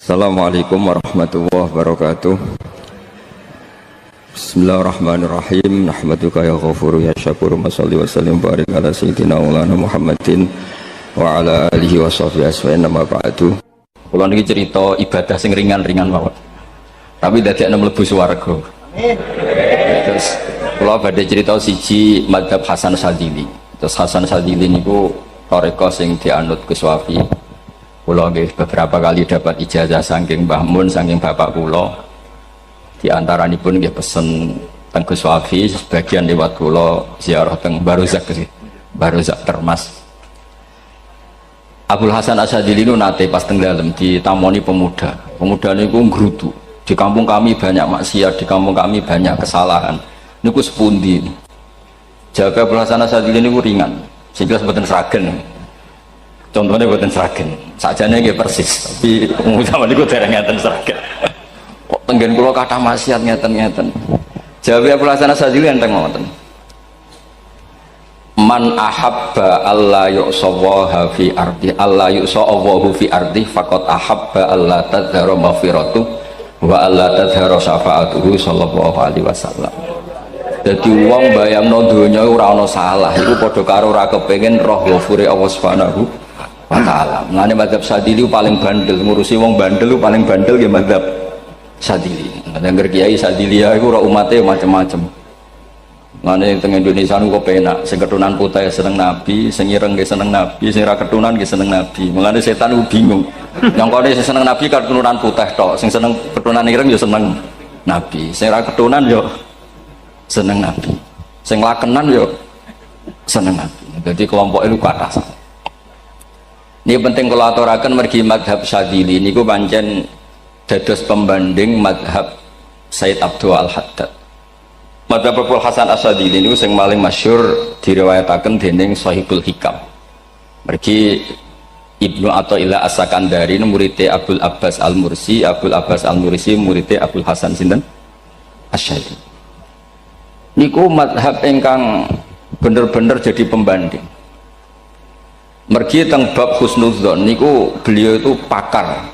Assalamualaikum warahmatullahi wabarakatuh. Bismillahirrahmanirrahim. Nahmaduka ya ghafuru ya syakuru. Mashalli wa sallim barik ala sayyidina maulana Muhammadin wa ala alihi wa sahbihi aswa'in nama ba'du. Kula niki cerita ibadah sing ringan-ringan mawon. Tapi dadekne mlebu swarga. Amin. Terus kula badhe cerita siji mazhab Hasan Sadzili. Terus Hasan Sadzili niku thariqah sing dianut Gus Wafi. Kula beberapa kali dapat ijazah saking Mbah Mun, saking bapak kula. Di antaranipun nggih pesen teng Gus Wafi, sebagian lewat kula ziarah teng Baruzak Termas. Abdul Hasan Asy-Syadzili niku nate pas teng dalem ditamoni pemuda. Pemuda niku ngrutu. Di kampung kami banyak maksiat, di kampung kami banyak kesalahan. Niku sepundi? Jawab Abdul Hasan Asy-Syadzili niku ringan. Sing jelas mboten sragen. Contohnya buatan seragen, sajane nggih persis, tapi zaman niku dereng ngeten seragen. Kok tenggen kula kathah maksiat ngeten-ngeten. Jawabe Abdul Hasan Asy-Syadzili enteng ngoten. Man ahabba alla yu'sawaha fi ardi alla yu'sawahu fi ardi faqad ahabba alla tadhara maghfiratu wa alla tadhara syafa'atuhu sallallahu alaihi wasallam. Dadi wong bayangno donya ora ana salah, iku padha karo ora kepengin roh ghafure Allah Subhanahu wa ta'ala. Mengenai mazhab Sadzili paling bandel, ngurusi wong bandel paling bandel ya mazhab Sadzili. Yang kiai Sadzili ya itu umatnya macam-macam. Mengenai teng Indonesia itu kok penak, sing keturunan putih seneng Nabi, sing ireng ge seneng Nabi, sing ra keturunan ge seneng Nabi. Mengenai setan itu bingung. Yang kone sing seneng Nabi keturunan putih tok, sing seneng keturunan ireng ya seneng Nabi, sing ra keturunan yo seneng Nabi, sing lakenan yo seneng Nabi. Jadi kelompok itu kathah. Ini penting kalau aturakan mergi madhab Sadzili niku pancen dados pembanding madhab Sayyid Abdul Al-Haddad. Madhab Abdul Hasan Asy-Syadzili niku sing paling masyhur diriwayataken dening Shahibul Hikam. Mergi Ibnu Athaillah As-Sakandari muridé Abdul Abbas Al-Mursi, Abdul Abbas Al-Mursi muridé Abdul Hasan sinten Asy-Syadzili. Niku madhab ingkang bener-bener jadi pembanding. Mergi teng bab husnudzon niku beliau itu pakar.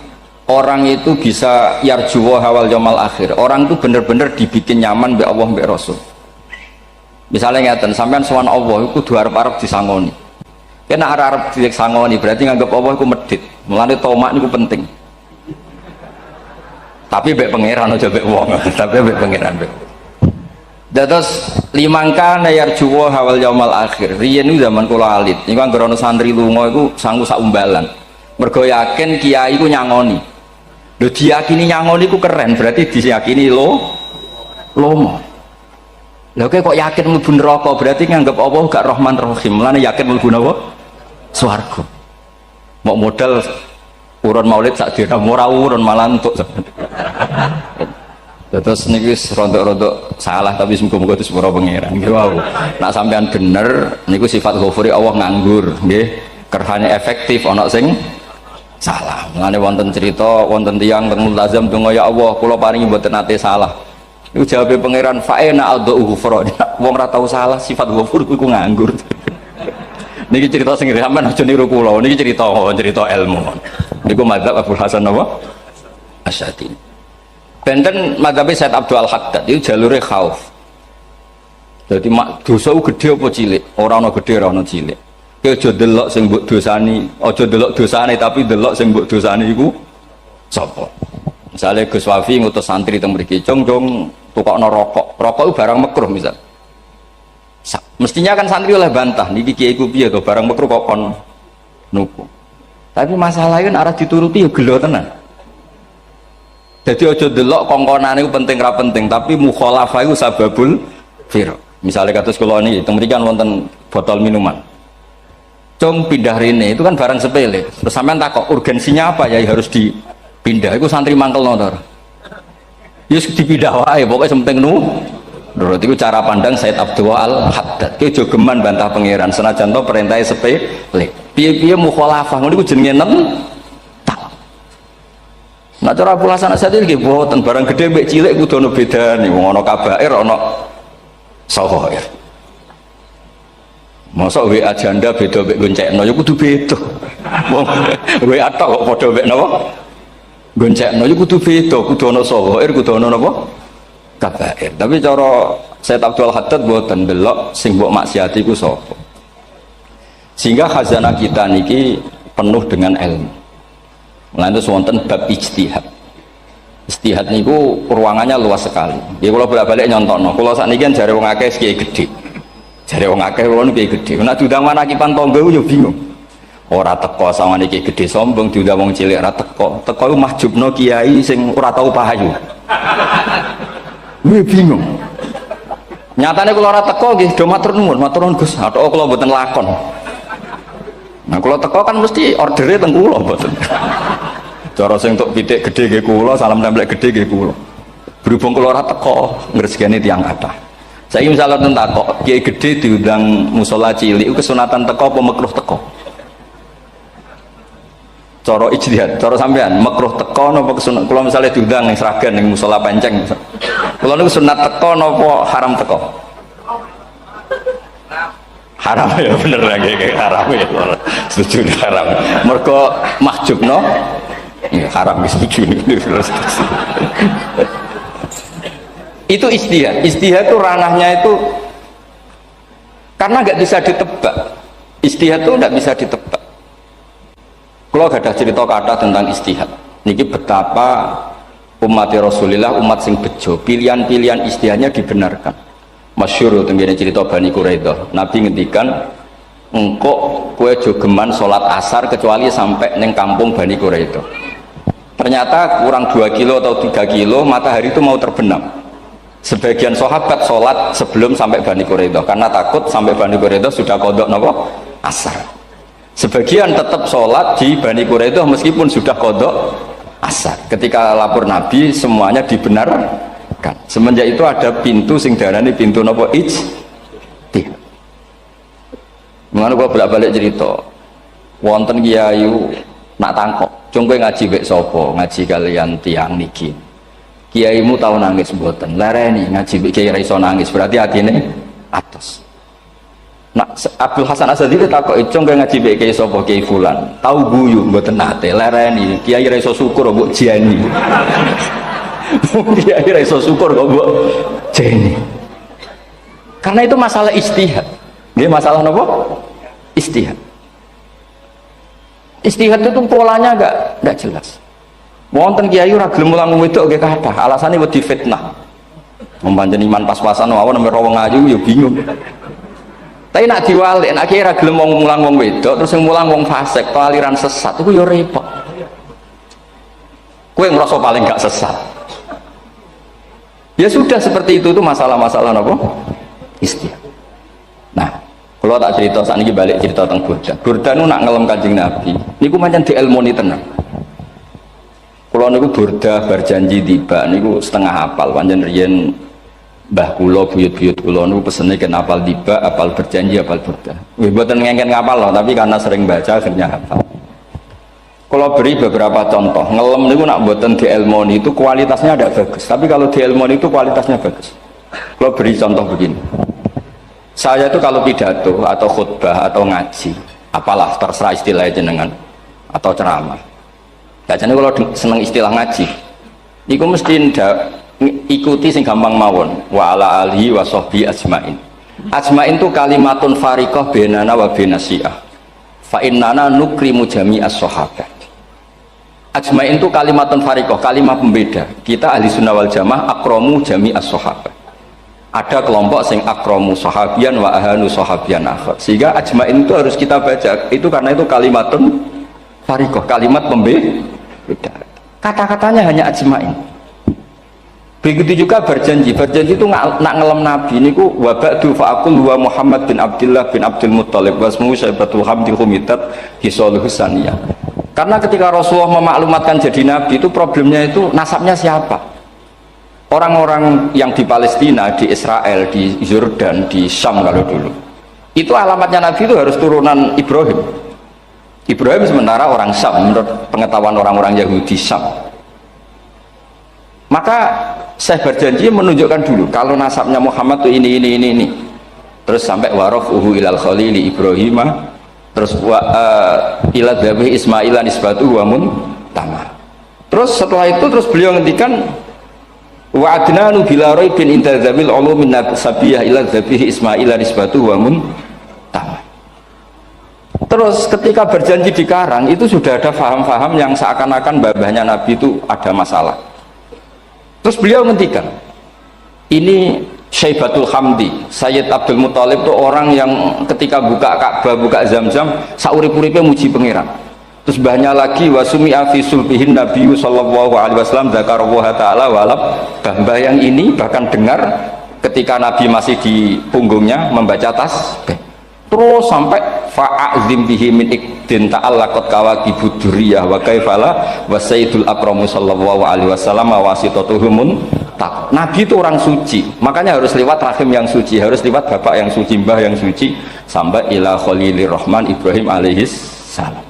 Orang itu bisa yarjuwa hawal yaumil akhir. Orang itu bener-bener dibikin nyaman mbek Allah mbek Rasul. Misalnya ngeten, sampean sowan Allah iku kudu arep-arep disangoni. Kena arep disangoni berarti nganggep Allah iku medhit. Mulane tomak niku penting. Tapi mbek pangeran aja mbek wong, tapi mbek pangeran mbek. Dados limangka nayar juwa hawal yaumal akhir. Riyen niku zaman kula alit. Niku anggere ana santri lunga iku sanggu sak umbalan. Mergo yakin kiai iku nyangoni. Lho diyakini nyangoni iku keren, berarti diyakini lomo. Lha kok yakin mlebu neraka, berarti nganggep Allah gak Rahman Rahim. Mulane yakin mlebu napa? Swarga. Mau modal urun maulid sak dina ora urun malah entuk. Terus niki rontok-rontok salah tapi semoga-moga itu sepura pangeran. Nggih wau. Nak sampean bener niku sifat ghafuri Allah nganggur, nggih. Kerhane efektif ana sing salah. Mulane wonten cerita wonten tiyang teng multazam donga ya Allah kula paringi mboten nate salah. Niku jawabe pangeran fa'ina adhu ghufra. Wong ora tau salah sifat ghafur iku nganggur. Niki cerita sing sampean aja niru kula. Niki cerita ilmu. Niku mazhab Abdul Hasan apa? Asy-Syadzili. Benten madhabe Sayyid Abdul Al-Haddad itu jalure khauf. Jadi dosa gede apa cilik? Ora ana gede ora ana cilik. Ki aja delok sing mbok dosani, aja delok dosane tapi delok sing mbok dosani iku sapa. Misale Gus Wafi ngutus santri teng mriki, "Jong tukokno rokok." Rokok itu barang makruh misal. Mestinya kan santri oleh bantah, niki kiai ku piye to barang makruh kok kon nuku. Tapi masalahnya arah dituruti ya gelo tenan. Jadi ojo delok kongkonane itu penting ra penting, tapi mukhalafah itu sababul fir. Misalnya kados kula niki teng mriki kan wonten botol minuman. Cung pindah rene itu kan barang sepele. Terus sampean takok urgensinya apa ya harus dipindah. Iku santri mangkelno to. Yus dipindah wae pokoke penting nurut iku cara pandang Sayyid Abdul Al-Haddad. Ki jogeman bantah pangeran senajan to perintahe sepele. Piye-piye mukhalafah ngono iku jenenge Nah cara Abdul Hasan Asy-Syadzili nggih boten barang gede mbek cilik kudu ana bedane. Wong ana kabair ana sawair. Mosok WA janda beda mbek goncekno ya kudu beda. Wong WA tok kok padha mbek napa? goncekno iku kudu beda, kudu ana sawair, kudu ana napa? Kabair. Tapi cara Sayyid Abdul Haddad mboten delok sing mbok maksiati iku sapa. Sehingga khazanah kita niki penuh dengan ilmu. Lan itu wonten bab ijtihad. Ijtihad niku ruangannya luas sekali. Ya kula bolak-balik nyontokno. Kula sakniki kan jare wong akeh kiai gedhe. Jare wong akeh kula kiai gedhe. Nek diundang manakipan tangga yo bingung. Ora teko sawangane kiai gedhe sombong diundang wong cilik ora teko. Teko iku mahjubno kiai sing ora tau pahayu. Kuwi bingung. Nyatane kula ora teko nggih do matur nuwun Gus. Athok kula mboten lakon. Nah kula teko kan mesti ordere teng kula mboten. Cara sing tok pitik gedhe nggih kula, salam templek gedhe nggih kula. Berhubung kula ora teko ngresgeni tiyang kathah. Saiki misale ten takok, kiai gedhe diundang musala cilik kesunatan teko apa makruh teko? Cara ijtihad, cara sampean makruh teko napa kesunat? Kula misale diundang ning Sragen ning musala Penceng. Kula niku sunat teko napa haram teko? Haram ya bener lagi haram ya. Setuju haram. Mergo mahjubno ya haram setuju terus. Itu ijtihad. Ijtihad itu ranahnya itu karena nggak bisa ditebak. Ijtihad itu nggak bisa ditebak. Kalau ada cerita kata tentang ijtihad, niki betapa umat Rasulullah umat sing bejo, pilihan-pilihan ijtihadnya dibenarkan. Masyhur tenggene cerita Bani Quraidah. Nabi ngendikan engkau kue jogeman sholat asar kecuali sampai neng kampung Bani Quraidah. Ternyata kurang 2 kilo atau 3 kilo matahari itu mau terbenam. Sebagian sahabat sholat sebelum sampai Bani Quraidah karena takut sampai Bani Quraidah sudah kodok nopo asar. Sebagian tetap sholat di Bani Quraidah meskipun sudah kodok asar. Ketika lapor Nabi semuanya dibenarkan. Semenjak itu ada pintu sing darani pintu nopo ijtihad. Mengenai gua bolak-balik cerita, wonten kiayu nak tangkok, cung kowe ngaji mek sapa, ngaji kalian tiang niki. Kiaimu tau nangis mboten, lereni ngaji mek kiai ra iso nangis, berarti atine atos. Nak Abdul Hasan Asadili takok, cung kowe ngaji mek kiai sapa, kiai fulan. Tau guyu mboten nate, lereni kiai ra iso syukur mbok jeni. Kiai ra iso syukur kok mbok jeni. Karena itu masalah ijtihad. Nggih masalah napa? Ijtihad. Ijtihad itu polanya enggak jelas. Wonten kiai ora gelem mulang wedok nggih kathah, alasane wedi fitnah. Membanjeni iman pas-pasan wae nembe wong ayu ya bingung. Tapi nak diwalik, nak kiai ora gelem mulang wong wedok terus sing mulang wong fasik, aliran sesat iku ya repot. Kowe ngrasa paling gak sesat. Ya sudah seperti itu masalah-masalah apa? Ijtihad. Nah, kalau tak cerita saat ini balik cerita tentang Burda. Burda itu nak ngelem Kanjeng Nabi. Niku pancen dielmoni tenan. Kalau niku Burda berjanji tiba, niku setengah hafal. Pancen riyen mbah kula buyut-buyut kula niku pesene ken hafal tiba, hafal berjanji, hafal Burda. Nggih mboten ngengken ngapal loh, tapi karena sering baca akhirnya hafal. Kalau beri beberapa contoh, ngelem itu nak buatan di elmoni itu kualitasnya ada bagus, tapi kalau di elmoni itu kualitasnya bagus. Kalau beri contoh begini, saya itu kalau pidato atau khutbah atau ngaji, apalah terserah istilah jenengan atau ceramah. Biasanya kalau seneng istilah ngaji, itu mesti ikuti sing gampang mawon. Wa ala alihi wa sahbihi ajmain. Ajmain itu kalimatun fariqah benana wa benasiah. Fa innana nukrimu jami'as sahabat. Ajmain itu kalimatun fariqah, kalimat pembeda. Kita ahli sunnah wal jamaah akramu jami'as sahabat. Ada kelompok sing akramu sahabian wa ahanu sahabian akhir. Sehingga ajmain itu harus kita baca. Itu karena itu kalimatun fariqah, kalimat pembeda. Kata-katanya hanya ajmain. Begitu juga berjanji. Berjanji itu nak ngelem Nabi niku wa ba'du fa'aqul wa Muhammad bin Abdullah bin Abdul Muttalib wasmu Syaibatul Hamdi Humidat Hisaluhus Saniyah. Karena ketika Rasulullah memaklumatkan jadi Nabi itu problemnya itu nasabnya siapa? Orang-orang yang di Palestina, di Israel, di Yordan, di Syam kalau dulu. Itu alamatnya Nabi itu harus turunan Ibrahim. Ibrahim sementara orang Syam menurut pengetahuan orang-orang Yahudi Syam. Maka saya berjanji menunjukkan dulu kalau nasabnya Muhammad itu ini. Terus sampai warafuhu ilal khalili Ibrahimah. Terus ila dhabi Ismailan isbatu wa mun tamah. Terus setelah itu terus beliau ngendikan wa adnanu bila raibin inda dzamil ulumin sabiyah ila dzabihi ismail nisbatu wa mun. Terus ketika berjanji di Karang itu sudah ada faham-faham yang seakan-akan babahnya Nabi itu ada masalah. Terus beliau ngendikan, ini Syaibatul Hamdi, Sayyid Abdul Muthalib itu orang yang ketika buka Ka'bah, buka Zam-Zam, saurip-uripnya muji pangeran. Terus banyak lagi wasumi'a fi sulbihin Nabi sallallahu alaihi wasallam dzakarallaha ta'ala walab. Mbah yang ini bahkan dengar ketika Nabi masih di punggungnya membaca tasbih. Terus sampai fa'azim bihi min ikdin ta'allaqat kawakibud duriyah wa kaifala wa sayyidul akramu sallallahu alaihi wasallam wasitatuhumun tak. Nabi itu orang suci, makanya harus lewat rahim yang suci, harus lewat bapak yang suci, mbah yang suci, sampai ila khalilir rahman Ibrahim alaihis salam.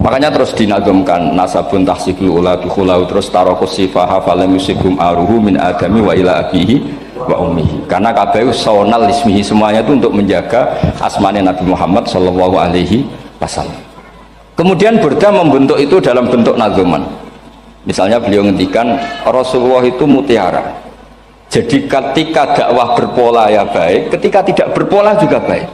Makanya terus dinagumkan nasabun tahsibul ula bikhulau, terus tarokus sifaha falam yusibhum aruhu min adami wa ila abihi wa ummihi, karena kabeh sonal ismihi, semuanya itu untuk menjaga asmanya Nabi Muhammad sallallahu alaihi wasallam. Kemudian Burda membentuk itu dalam bentuk nazuman. Misalnya beliau ngendikan Rasulullah itu mutiara, jadi ketika dakwah berpola ya baik, ketika tidak berpola juga baik.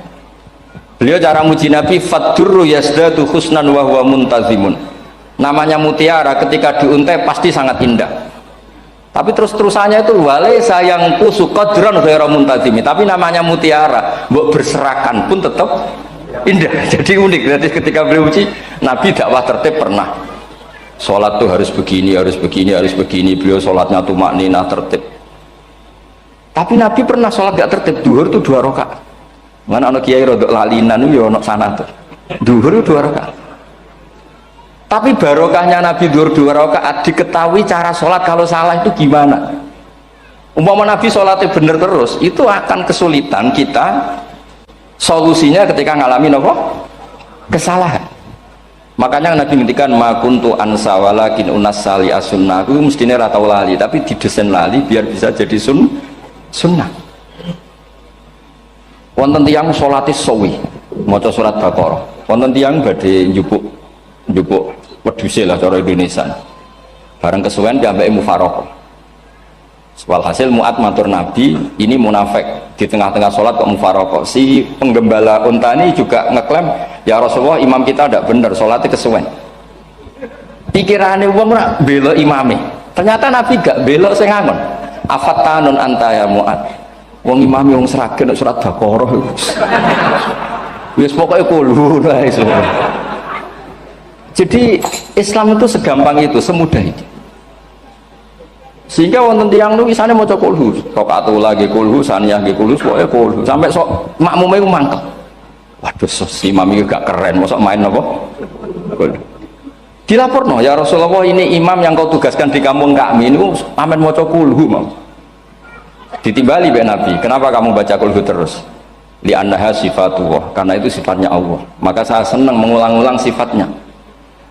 Beliau cara muji Nabi faddurru yazdatu husnan wa huwa muntazimun. Namanya mutiara ketika diuntai pasti sangat indah. Tapi terus-terusannya itu walaysa yang kusu qadran ghairu muntazimi. Tapi namanya mutiara, mbok berserakan pun tetap indah. Jadi unik. Jadi ketika beliau uji Nabi dakwah tertib pernah. Sholat tuh harus begini, harus begini, harus begini. Beliau sholatnya tumakninah tertib. Tapi Nabi pernah sholat gak tertib. Duhur tuh 2 rakaat. Mana anak kiai rodok lalinan itu ya anak sana tuh. Duhur 2 rakaat. Tapi barokahnya Nabi duhur 2 rakaat diketahui cara sholat kalau salah itu gimana. Umpama Nabi sholatnya bener terus, itu akan kesulitan kita solusinya ketika ngalamin apa? Kesalahan. Makanya Nabi ngendikan ma kuntu ansa walakin unassali as-sunnah. Aku mestinya ora tau lali, tapi didesain lali biar bisa jadi sunnah. Wonten tiyang salate suwi maca surat Baqarah, wonten tiyang badhe njupuk wedhuse lah cara Indonesia, bareng kesuwen diambeke mufaraqah. Walhasil Mu'ad matur Nabi, ini munafik di tengah-tengah sholat kok mufaraqah. Si penggembala unta ini juga ngeklaim, ya Rasulullah imam kita tidak benar, sholatnya kesuwen. Pikirannya wong ora bela imame, ternyata Nabi gak belok sing ngangon. Afattanun anta ya Mu'ad, wong imam wong seragen surat Baqarah wis pokoknya kulo lah. Jadi Islam itu segampang itu, semudah itu, sehingga wonten tiyang nu isane maca kulhu rakaat lagi kulhu saniyah nggih kulhu pokoknya kulhu sampai sok makmume ku mangkel. Waduh si imam iki gak keren mosok main apa kulhu. Dilaporno ya Rasulullah, ini imam yang kau tugaskan di kampung kami ini amen maca kulhu mau. Ditimbali be Nabi, kenapa kamu baca kulhu terus? Li'annaha sifatullah, karena itu sifatnya Allah, maka saya senang mengulang-ulang sifatnya.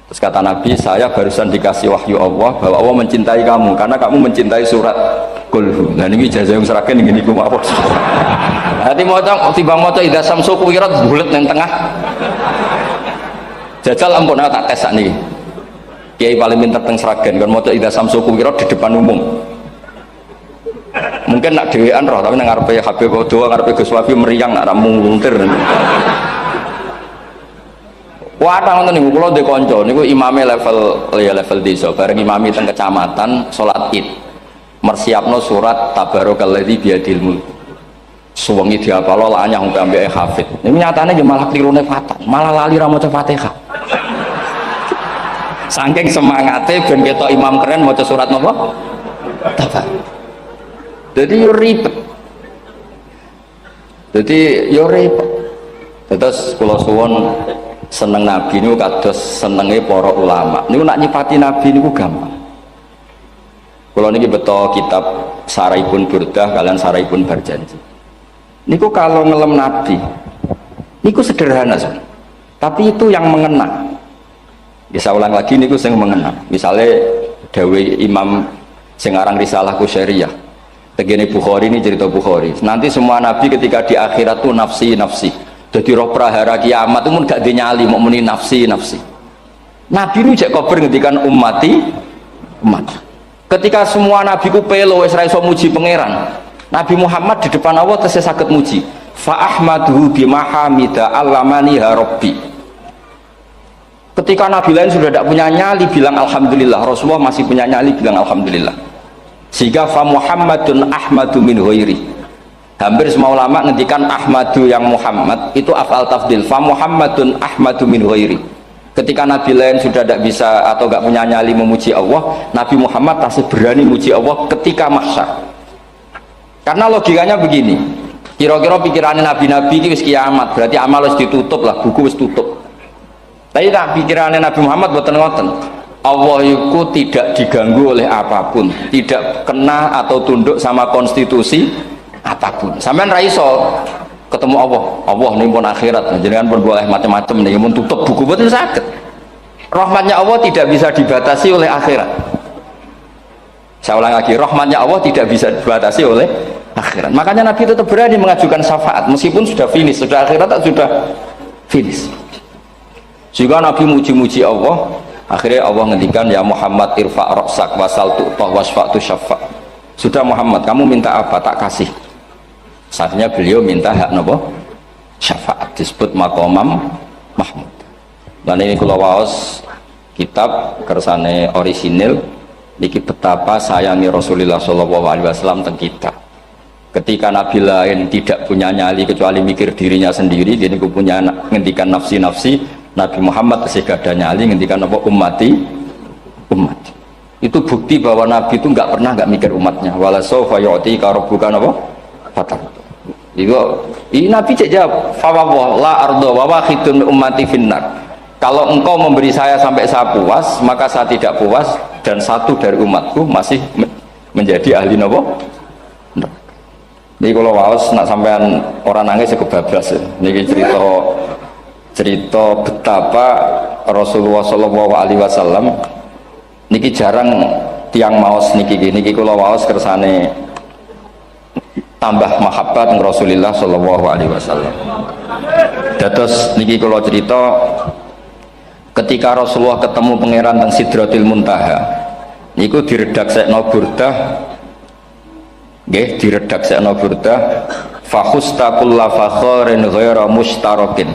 Terus kata Nabi, saya barusan dikasih wahyu Allah bahwa Allah mencintai kamu karena kamu mencintai surat kulhu. Nah ini ijazah yang seragam ini ku apa? Hati mocok tiba mocok idza samsu kuwirat bulet nang tengah. Jajal ampun tak tes sak niki. Kiai paling pinter teng seragam kan mocok idza samsu kuwirat di depan umum. Mungkin nak dhewean roh tapi nang ngarepe Habib Doa ngarepe Gus Wafi meriang nak muntir. Wah, ngoten niku kula ndek kanca niku imame level desa, bareng imami teng kecamatan salat Id. Mersiapno surat Tabarakalladzi biyadil mulk. Suwengi diapalo lanyah sampe ambeke hafid. Niku nyatane nggih malah klirune fatal, malah lali ra maca Fatihah. Saking semangate ben ketok imam keren maca surat napa? Tabar. Jadi yo ribet. Terus kula suwun seneng Nabi niku kados senenge para ulama. Niku nak nyipati Nabi niku gampang. Kula niki beto kitab Saraipun Burdah kalian Saraipun Barjanji. Niku kalau ngelem Nabi niku sederhana so. Tapi itu yang mengena. Bisa ulang lagi niku sing mengena. Misalnya dawuh Imam sing aran Risalah Qusyariyah. Tegene Bukhari ini cerita Bukhari. Nanti semua Nabi ketika di akhirat tuh nafsi. Jadi roh prahara kiamat itu pun gak dinyali mau muni nafsi. Nabi nu cek kober ngendikan ummati umat. Ketika semua nabi ku pelo wis ra iso muji pangeran, Nabi Muhammad di depan Allah tesih saged muji. Fa ahmaduhu bima hamida allamani ya rabbi. Ketika nabi lain sudah tidak punya nyali bilang alhamdulillah, Rasulullah masih punya nyali bilang alhamdulillah. Sehingga fa Muhammadun ahmadu min ghairi. Hampir semua ulama ngendikan ahmadu yang Muhammad itu afal tafdil. Fa Muhammadun ahmadu min ghairi. Ketika nabi lain sudah tidak bisa atau tidak punya nyali memuji Allah, Nabi Muhammad masih berani memuji Allah ketika mahsyar. Karena logikanya begini, kira-kira pikirannya nabi-nabi itu wis kiamat, berarti amal wis ditutup lah, buku wis tutup. Tapi tak pikirannya Nabi Muhammad boten ngoten. Allah itu tidak diganggu oleh apapun, tidak kena atau tunduk sama konstitusi apapun. Sampean ra iso ketemu Allah nih pun akhirat, jangan pun boleh macam-macam nih, pun tutup buku betul sakit. Rahmatnya Allah tidak bisa dibatasi oleh akhirat. Saya ulang lagi, rahmatnya Allah tidak bisa dibatasi oleh akhirat. Makanya Nabi tetap berani mengajukan syafaat meskipun sudah finish, sudah akhirat sudah finish. Jika Nabi muji-muji Allah, akhirnya Allah ngendikan ya Muhammad irfa' ra'sak wasal tu'tah wasfa'tu syafa'. Sudah Muhammad, kamu minta apa tak kasih. Saatnya beliau minta hak nopo syafaat, disebut makomam mahmud. Dan ini kula waos kitab kersane orisinil niki betapa sayangi Rasulullah SAW teng kita. Ketika nabi lain tidak punya nyali kecuali mikir dirinya sendiri, jadi aku punya ngendikan nafsi-nafsi, Nabi Muhammad masih gak ada nyali ngendikan apa ummati umat. Itu bukti bahwa nabi itu nggak pernah nggak mikir umatnya. Wala sawfa yu'tika rabbuka apa fatar. Ini Nabi cek jawab, fawwah la ardo wa wahidun ummati finnar. Kalau engkau memberi saya sampai saya puas, maka saya tidak puas dan satu dari umatku masih menjadi ahli nopo. Ini kalau waos nak sampean orang nangis kebablas. Ini cerita betapa Rasulullah SAW. Niki jarang tiang maos niki kalau waos kersane tambah mahabbat Rasulullah SAW. Dados niki kalau cerita ketika Rasulullah ketemu pangeran teng Sidratil Muntaha niku diredaksekno burdah nggih diredaksekno burdah fakhustaqulla fakharin ghaira mustarakin.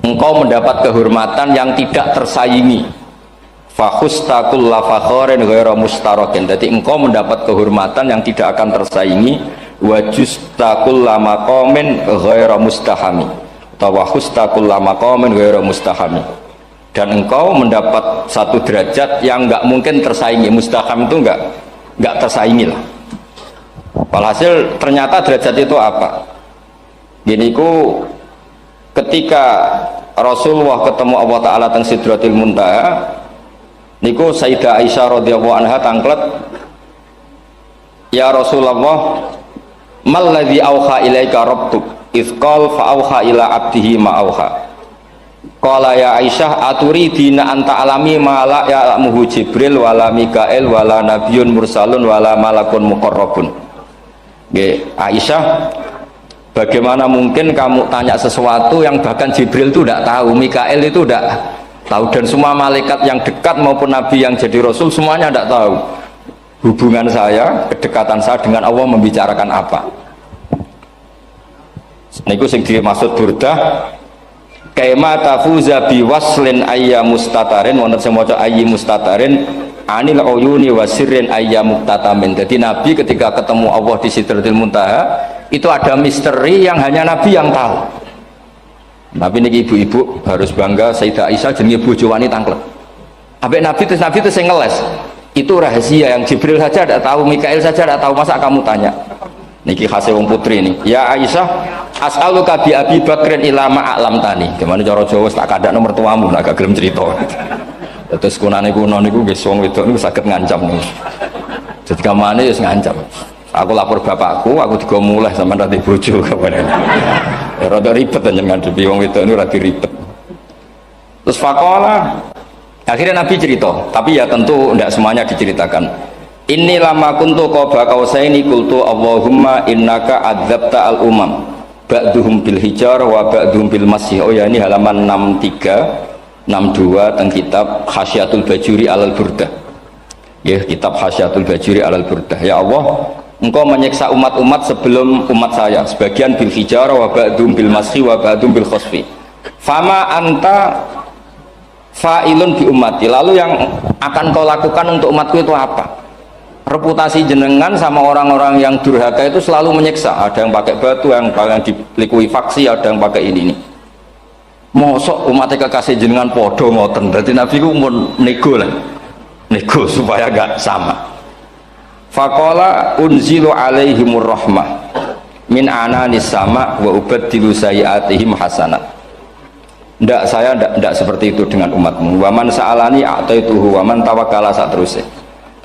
Engkau mendapat kehormatan yang tidak tersaingi. Fakhustaqulla fakharin ghaira mustarakin. Jadi engkau mendapat kehormatan yang tidak akan tersaingi. Wajustaqulla maqamin ghaira mustahami. Tawahustaqulla maqamin ghaira mustahami. Dan engkau mendapat satu derajat yang enggak mungkin tersaingi. Mustaham itu enggak tersaingi lah. Walhasil ternyata derajat itu apa? Gini ku ketika Rasulullah ketemu Allah Ta'ala teng Sidratil Muntaha niku Sayyidah Aisyah radhiyallahu anha tangklet, ya Rasulullah malladzi auha ilaika rabbuk izqal fa auha ila abdihi ma auha. Qala ya Aisyah aturidina anta alami ma la ya'lamuhu Jibril wala Mikail wala nabiyyun mursalun wala malakun muqarrabun. Nggih Aisyah, bagaimana mungkin kamu tanya sesuatu yang bahkan Jibril itu tidak tahu, Mikail itu tidak tahu, dan semua malaikat yang dekat maupun nabi yang jadi rasul semuanya tidak tahu hubungan saya, kedekatan saya dengan Allah membicarakan apa. Niku sing dimaksud burdah kaima tafuza biwaslin ayya mustatarin wonten sing maca ayyi mustatarin anil uyuni wasirrin ayya muktatamin. Jadi nabi ketika ketemu Allah di Sidratil Muntaha itu ada misteri yang hanya nabi yang tahu. Nabi niki ibu-ibu harus bangga Sayyidah Aisyah jenenge bojo wanita tanglet. Ambek nabi itu sing ngeles. Itu rahasia yang Jibril saja tidak tahu, Mikail saja tidak tahu, masa kamu tanya? Niki khase wong putri nih. Ya Aisyah, as'aluka bi Abi Bakrin ila ma a'lamtani. Gimana cara Jawa tak kadakno mertuamu nek gak gelem cerita. Terus kunane kuno niku nggih wong wedok niku saged ngancam niku. Jadi kamane wis ngancam. Aku lapor bapakku, aku digo mulai sama nanti bojo kapan. Rada ribet jenengan ngadepi wong wedok niku rada ribet. Terus faqala akhirnya Nabi cerita, tapi ya tentu tidak semuanya diceritakan. Inni lama kuntu qaba qausaini qultu Allahumma innaka adzabta al umam ba'duhum bil hijar wa ba'duhum bil masih. Oh ya, ini halaman 63 62 teng kitab Hasyiatul Bajuri alal Burdah. Ya, kitab Hasyiatul Bajuri alal Burdah. Ya Allah, engkau menyiksa umat-umat sebelum umat saya, sebagian bil hijarah wa ba'dum bil mashi wa ba'dum bil khosfi. Fama anta fa'ilun bi ummati. Lalu yang akan kau lakukan untuk umatku itu apa? Reputasi jenengan sama orang-orang yang durhaka itu selalu menyiksa. Ada yang pakai batu, yang dilikuifaksi, ada yang pakai ini. Mosok umatnya kekasih jenengan podo ngoten. Berarti Nabi ku mun nego lah, nego supaya gak sama. Faqala unzilu alaihimur rahmah min ananis sama wa ubaddilu sayiatihim hasanat. Ndak, saya ndak seperti itu dengan umatmu. Waman sa'alani a'taituhu waman tawakkala saterusé.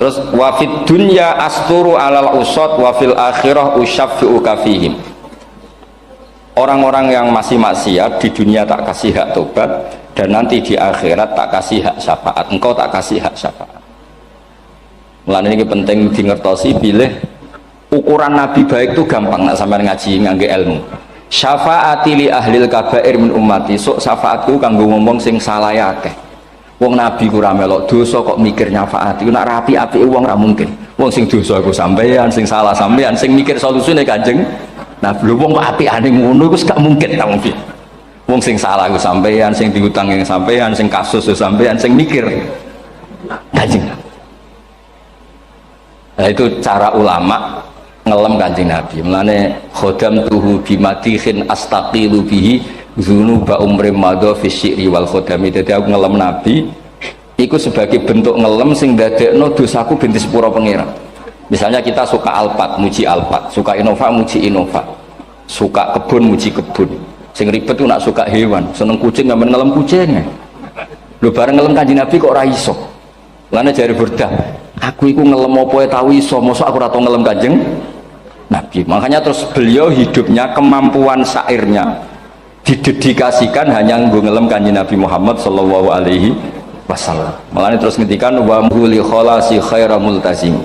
Terus wa fid dunya asturu alal usad wa fil akhirah usyaffi'u kafihim. Orang-orang yang masih maksiat di dunia tak kasih hak tobat, dan nanti di akhirat tak kasih hak syafaat. Engkau tak kasih hak syafaat. Mulane ini penting dingertosi, bilih ukuran Nabi baik itu gampang nak sampean ngaji ngangge ilmu. Syafaati li ahlil kabair min ummati. Sok syafaatku kanggo ngomong sing salah akeh. Wong Nabi ku ra melok dosa kok mikir nyafaati. Nak rapi-apike wong ra mungkin. Wong sing dosa iku sampean, sing salah sampean, sing mikir solusine Kanjeng. Nah, belum wong kok apikane ngono iku gak mungkin ta mungkin. Wong sing salah iku sampean, sing diutang yang sampean, sing kasus iku sampean, sing mikir Kanjeng. Nah, itu cara ulama ngelem Kanjeng Nabi. Mulane khodam tuhu bimatihin astaqilu bihi dzunuba umri madha fi syi'ri wal khodami. Dadi aku ngelem Nabi iku sebagai bentuk ngelem sing dadekno dosaku ben disepuro pangeran. Misalnya kita suka Alphard, muji Alphard, suka Innova, muji Innova, suka kebun, muji kebun. Sing ribet tuh nak suka hewan, seneng kucing nggak ngelem kucingnya. Lu bareng ngelem Kanjeng Nabi kok ora iso. Lane jari Burdah, aku iku ngelem apa tau iso, mosok aku ora tau ngelem Kanjeng Nabi. Makanya terus beliau hidupnya, kemampuan syairnya didedikasikan hanya nggo ngelem Kanjeng Nabi Muhammad sallallahu alaihi wasallam. Makanya terus ngendikan wa muli kholasi khaira multazim.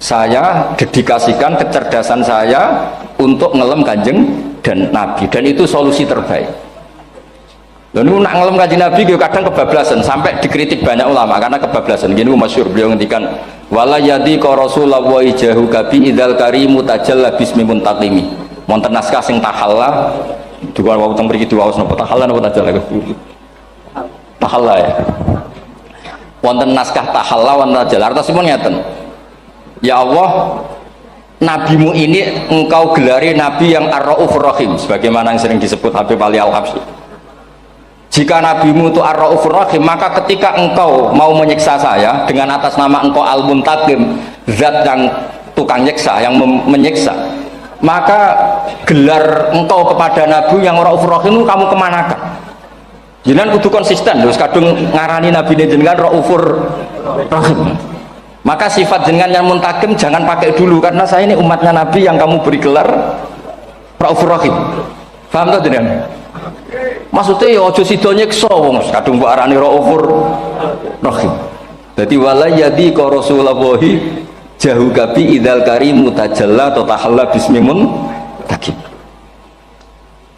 Saya dedikasikan kecerdasan saya untuk ngelem Kanjeng dan Nabi, dan itu solusi terbaik. Lalu nak ngelem Kanjeng Nabi kadang kebablasan, sampai dikritik banyak ulama karena kebablasan. Gini masyhur beliau ngendikan wala yadi ka rasulullah wa ijahu kabi idzal karimu tajalla bismi muntaqimi. Wonten naskah sing tahalla dua wau teng mriki dua napa tahalla napa tajalla. Tahalla ya. Wonten naskah tahalla wonten tajalla. Artosipun ngeten. Ya Allah, nabimu ini engkau gelari nabi yang ar-raufur rahim, sebagaimana yang sering disebut Habib Ali Al-Habsyi. Jika nabimu itu ar-raufur rahim, maka ketika engkau mau menyiksa saya dengan atas nama engkau al-muntaqim, zat yang tukang nyiksa, yang menyiksa, maka gelar engkau kepada nabi yang ar-raufur rahim itu kamu kemanakan? Jenengan kudu konsisten, terus kadung ngarani nabi ini jenengan raufur rahim. Maka sifat jenengan yang muntakim jangan pakai dulu, karena saya ini umatnya Nabi yang kamu beri gelar Raufur Rahim. Paham tak jenengan? Maksudnya ya ojo sida nyiksa wong kadung mbok arani Raufur Rahim. Dadi wala yadi ka rasulullahi jahu kabi idzal karim mutajalla tatahalla bismimun takim.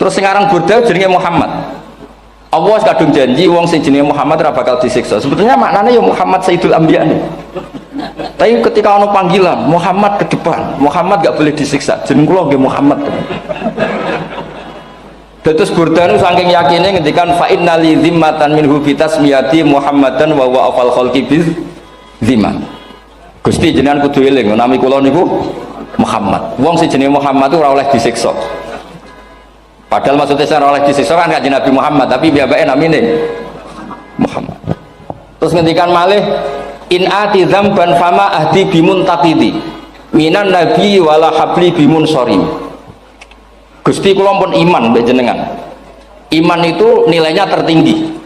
Terus sekarang Burda jenenge Muhammad. Allah kadung janji wong sing jenenge Muhammad ora bakal disiksa. Sebetulnya maknanya ya Muhammad Sayyidul Anbiya nih. Tapi ketika ono panggilan Muhammad ke depan, Muhammad gak boleh disiksa. Jeneng kula nggih Muhammad. Terus Burdan saking yakinnya ngendikan fa inna li zimmatan minhu bi tasmiyati Muhammadan wa huwa afal khalqi biz zimman. Gusti jenengan kudu eling nami kula niku Muhammad. Wong sing jenenge Muhammad itu ora oleh disiksa. Padahal maksudnya saya oleh disiksa kan kanjeng Nabi Muhammad, tapi biabake namine Muhammad. Terus ngendikan malih in ati dzamban fama ahdi bimuntaqidi minan nabi wala habli bimun sorim. Gusti kula pun iman mbek jenengan. Iman itu nilainya tertinggi.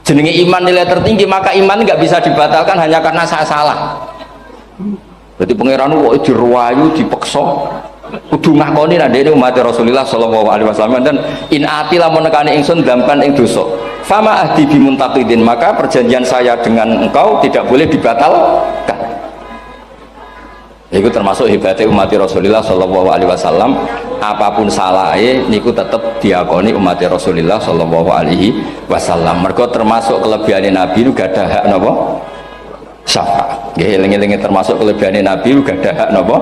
Jenenge iman nilai tertinggi, maka iman nggak bisa dibatalkan hanya karena saya salah. Berarti pangeran kok diruwayu, dipeksa, kudu ngakoni nek dene umat Rasulullah sallallahu alaihi wasallam, dan in ati lamun nekani ingsun dzamban ing dosa. Fama ahdi bimuntaqidin, maka perjanjian saya dengan engkau tidak boleh dibatalkan. Itu termasuk hebatnya umat Rasulullah sallallahu alaihi wasallam. apapun salahnya niku tetap diakoni umat Rasulullah sallallahu alaihi wasallam. Mergo termasuk kelebihan Nabi itu gak ada hak napa syafaat. Nggih eling-elinge termasuk kelebihan Nabi itu gak ada hak napa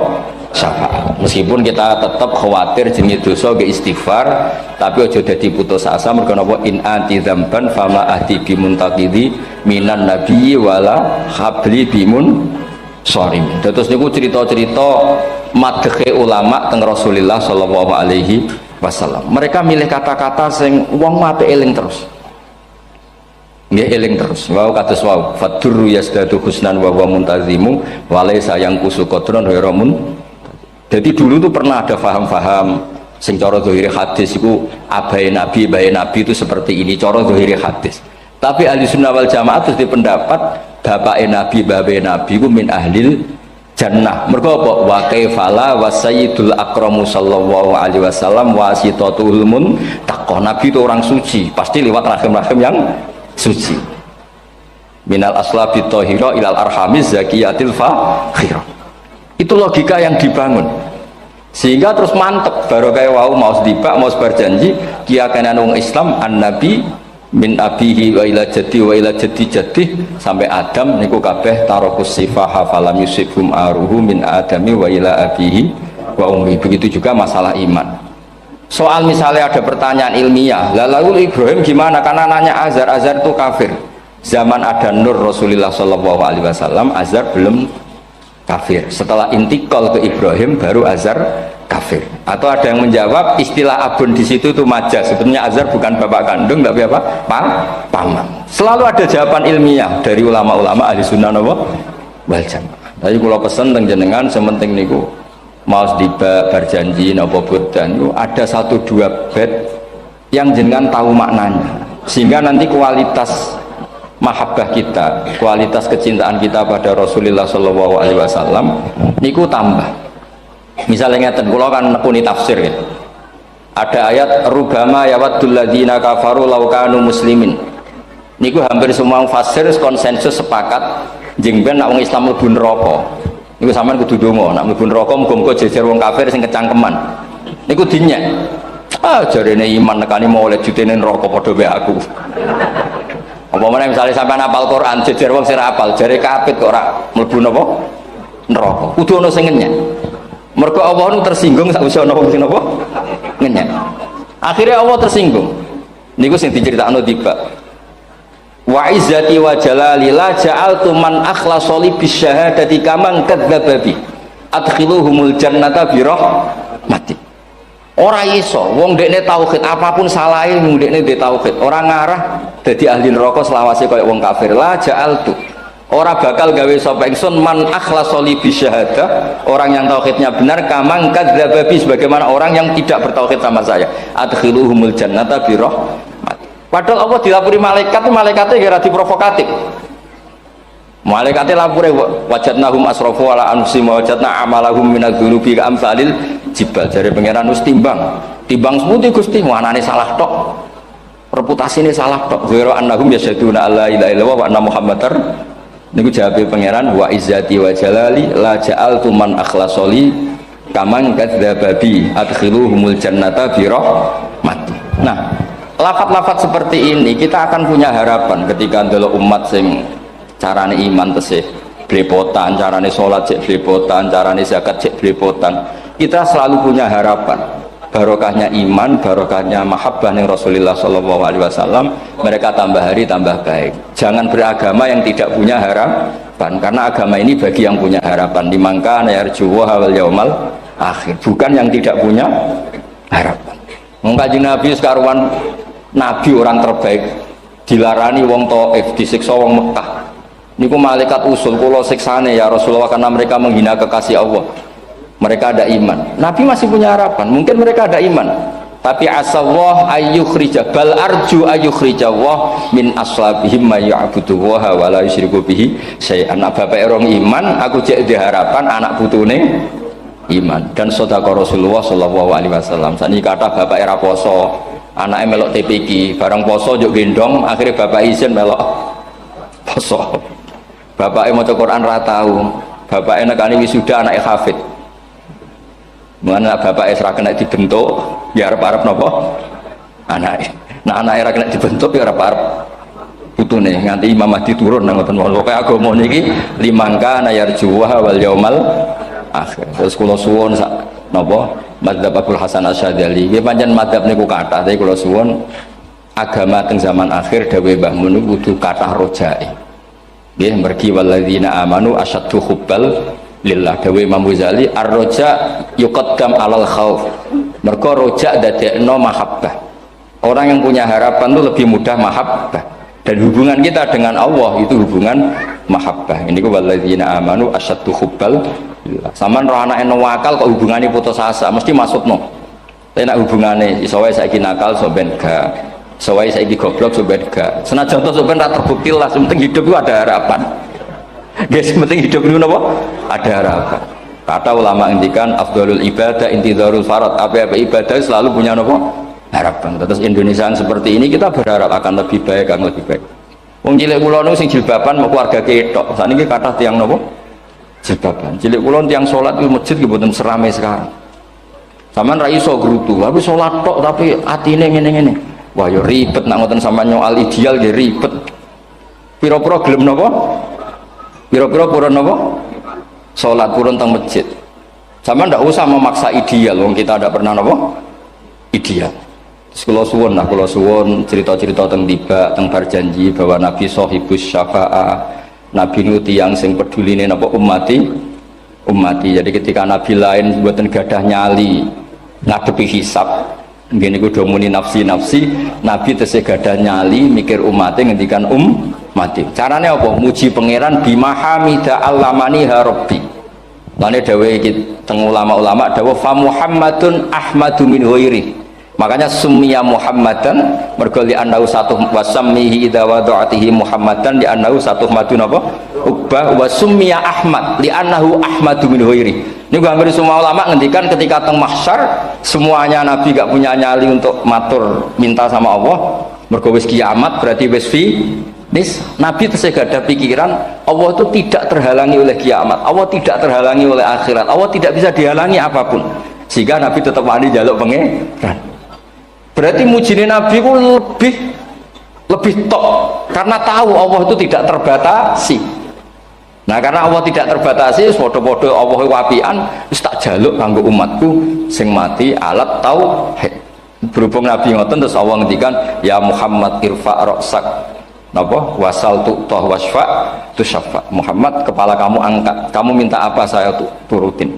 syafaat. Meskipun kita tetap khawatir jenenge dosa ge istighfar, tapi aja dadi putus asa mergo napa in anti dzamban fama ahdi bimuntaqidi minan nabiyyi wala habli bimun sorim. Terus niku cerita-cerita madhe ulama teng Rasulullah sallallahu alaihi wasallam. Mereka milih kata-kata sing wong apik eling terus. Nggih eling terus. Wau kados wau fadurru yasdadu husnan wa huwa muntazimu wa laysa yanqusu qadran ghairu mun. Jadi dulu tuh pernah ada faham-faham sing cara zahiri hadis iku abai nabi itu seperti ini cara zahiri hadis. Tapi ahli sunnah wal jamaah terus di pendapat bapak nabi ku min ahlil jannah. Mergo apa? Wa kaifala wa sayyidul akramu sallallahu alaihi wasallam wasitatul muntaqah. Nabi itu orang suci, pasti lewat rahim-rahim yang suci. Minal aslabi thahira ilal arhamiz zakiyatil fakhira. Itu logika yang dibangun. Sehingga terus mantep baru kayak wau mau sedibak mau berjanji kiyakan wong Islam an-nabi min abihi wa ila jaddi sampai Adam niku kabeh tarokus sifaha falam yusibhum aruhu min adami wa ila abihi wa ummi. Begitu juga masalah iman. Soal misalnya ada pertanyaan ilmiah, lalu Ibrahim gimana? Karena nanya Azar itu kafir. Zaman ada Nur Rasulullah sallallahu alaihi wasallam, Azar belum kafir. Setelah intikal ke Ibrahim baru Azar kafir. Atau ada yang menjawab istilah abun di situ itu majas. Sebenarnya Azar bukan bapak kandung tapi apa? Paman. Selalu ada jawaban ilmiah dari ulama-ulama ahli sunnah wal jamaah. Tapi kalau pesen teng jenengan sementing niku mau sedibak berjanji napa bodan itu ada 1-2 bait yang jenengan tahu maknanya. Sehingga nanti kualitas mahabbah kita, kualitas kecintaan kita pada Rasulullah sallallahu alaihi wasallam niku tambah. Misalnya ngeten kula kan nekuni tafsir ya. Ada ayat rubama yawaddul ladzina kafaru law kanu muslimin. Niku hampir semua fasir konsensus sepakat jeng ben nek wong Islam mlebu neraka. Niku sampean kudu ndonga, nek mlebu neraka muga-muga jejer wong kafir sing kecangkeman. Niku dinyek. Jarene iman nekani mau oleh jutene neraka padha wae aku. Apa meneh misalnya sampean hafal Quran jejer wong sing hafal jare kapit kok ora mlebu napa neraka. Kudu ana sing ngenyek. Mergo Allah nu tersinggung sak usah ana wong sing napa ngenyek. Akhirnya Allah tersinggung. Niku sing diceritakno tiba. Wa izzati wa jalali la ja'altu man akhlasa li bisyahadati kaman kadzdzaba bi adkhiluhumul jannata bi rahmati. Ora iso wong dekne tauhid apapun salahe wong dekne ndek tauhid ora ngarah dadi ahli neraka selawase kaya wong kafir. La ja'altu ora bakal gawe sapa ingsun man akhlasa li bisyahadah orang yang tauhidnya benar kaman kadzdzaba bi sebagaimana orang yang tidak bertauhid sama saya adkhiluhumul jannata bi rahmati. Padahal Allah dilapuri malaikat, malaikatnya kira diprovokatif. Malaikatnya lapure wajadnahum asrafu ala anfusihim wajadna amalahum minadz-dzunubi ka'amsalil jibal. Jare pangeran wis timbang seputi Gusti, anane salah tok. Reputasine salah tok. Ghairu annahum yasyaduna alla ilaha illallah wa anna muhammadar. Niku jawabe pangeran wa izzati wa jalali la ja'altu man akhlasoli kaman kadzdzaba bi adkhiluhumul jannata bi rahmati. Nah, lafat-lafat seperti ini kita akan punya harapan ketika ndelok umat sing carane iman tesih blepotan, carane sholat cek blepotan, carane zakat cek blepotan. Kita selalu punya harapan barokahnya iman, barokahnya mahabbah ning Rasulullah sallallahu alaihi wasallam, mereka tambah hari tambah baik. Jangan beragama yang tidak punya harapan, karena agama ini bagi yang punya harapan. Dimangka yarjuwa wal yaumal akhir, bukan yang tidak punya harapan. Kanjeng Nabi sekaruan Nabi orang terbaik dilarani wong Taif, disiksa wong Mekah. Niku malaikat usul kula siksane ya Rasulullah karena mereka menghina kekasih Allah. Mereka ada iman. Nabi masih punya harapan. Mungkin mereka ada iman. Tapi asallah ayyukhrija bal arju ayyukhrijawah min aslabihim may ya'budullaha wa la yusyriku bihi syai'an. Bapak orang iman, aku cek di harapan anak putune iman. Dan sedekah Rasulullah sallallahu alaihi wasallam. Saniki kata bapak era poso, anaknya melok TPQ, bareng poso juk gendong, akhirnya bapak izin melok poso. Bapaknya mau Quran ra tahu, bapaknya nekani wisuda anaknya hafid. Mulane bapak Esra kena dibentuk, ya arep-arep napa? Anake. Nah anake ora kena dibentuk ya arep-arep putune nganti Imam Mahdi turun nang ngoten mawon. Pokoke agama niki limangka nayarjuha wal yaumal akhir. Terus kula suwun sak napa madzhab Abdul Hasan Asyadzali. Nggih pancen madzhab niku kathah, tapi kula suwun agama teng zaman akhir dawuh Mbah Mun kudu kathah rojae. Nggih mergi walladzina amanu asyaddu hubbal lillah. Dawuh Imam Ghazali ar-roja yuqaddam alal khauf. Mergo roja dadekno mahabbah. Orang yang punya harapan itu lebih mudah mahabbah. Dan hubungan kita dengan Allah itu hubungan mahabbah. Ini ku walladzina amanu asyaddu hubbal lillah. Saman roh anake wakal kok hubungane putus asa mesti maksudno. Tapi nek hubungane iso wae saiki nakal so ben gak. Iso wae saiki goblok so ben gak. Senajan to so ben ra terbukti lah, penting hidup itu ada harapan. Guys, penting hidup itu napa? Ada harapan. Kata ulama ngendikan afdhalul ibadah intidharul farad. Apa-apa ibadah selalu punya napa? Harapan. Terus Indonesia yang seperti ini kita berharap akan lebih baik, akan lebih baik. Wong cilik kula niku sing jilbaban mau keluarga ketok. Sakniki kathah tiyang napa? Jilbaban. Cilik kula tiyang salat di masjid nggih mboten serame sekarang. Sampeyan ra iso grutu, tapi salat tok tapi atine ngene-ngene. Wah ya ribet nak ngoten sampeyan nyoal ideal nggih ribet. Pira-pira gelem napa? Pira-pira purun napa? Salat purun teng masjid. Sampeyan ndak usah memaksa ideal, wong kita ndak pernah napa? Ideal. Kula suwun cerita-cerita teng tiba teng berjanji bahwa Nabi sahibus syafa'ah. Nabi nu tiyang sing peduline napa ummati. Jadi ketika Nabi lain mboten gadah nyali ngadepi hisab, nggih niku do muni nafsi, Nabi tesih gadah nyali mikir umate ngendikan mati. Carane apa? Muji pangeran bimahamida allamani ha rabbi. Lane dawuh iki teng ulama-ulama dawuh fa Muhammadun ahmadu min ghairi. Makanya summiya Muhammadan mergo li annahu satu wasammihi idza wada'atihi Muhammadan li annahu satu madun apa? Ubah wa summiya Ahmad li annahu ahmadu min ghairi. Niku hampir semua ulama ngendikan ketika teng mahsyar semuanya Nabi gak punya nyali untuk matur minta sama Allah. Mergo wis kiamat berarti wis nis Nabi tesih gak ada pikiran Allah itu tidak terhalangi oleh kiamat, Allah tidak terhalangi oleh akhirat, Allah tidak bisa dihalangi apapun, sehingga Nabi tetap wani jaluk pangeran. Berarti mujine Nabi itu lebih top karena tahu Allah itu tidak terbatasi. Nah karena Allah tidak terbatasi, podo-podo Allah wapian, wis tak jaluk kanggo umatku sing mati alat tauhid. Berhubung Nabi ngoten terus Allah ngendikan ya Muhammad irfa ra'sak napa wasal tu'tah wasfa tusaffa. Muhammad kepala kamu angkat, kamu minta apa saya turutin.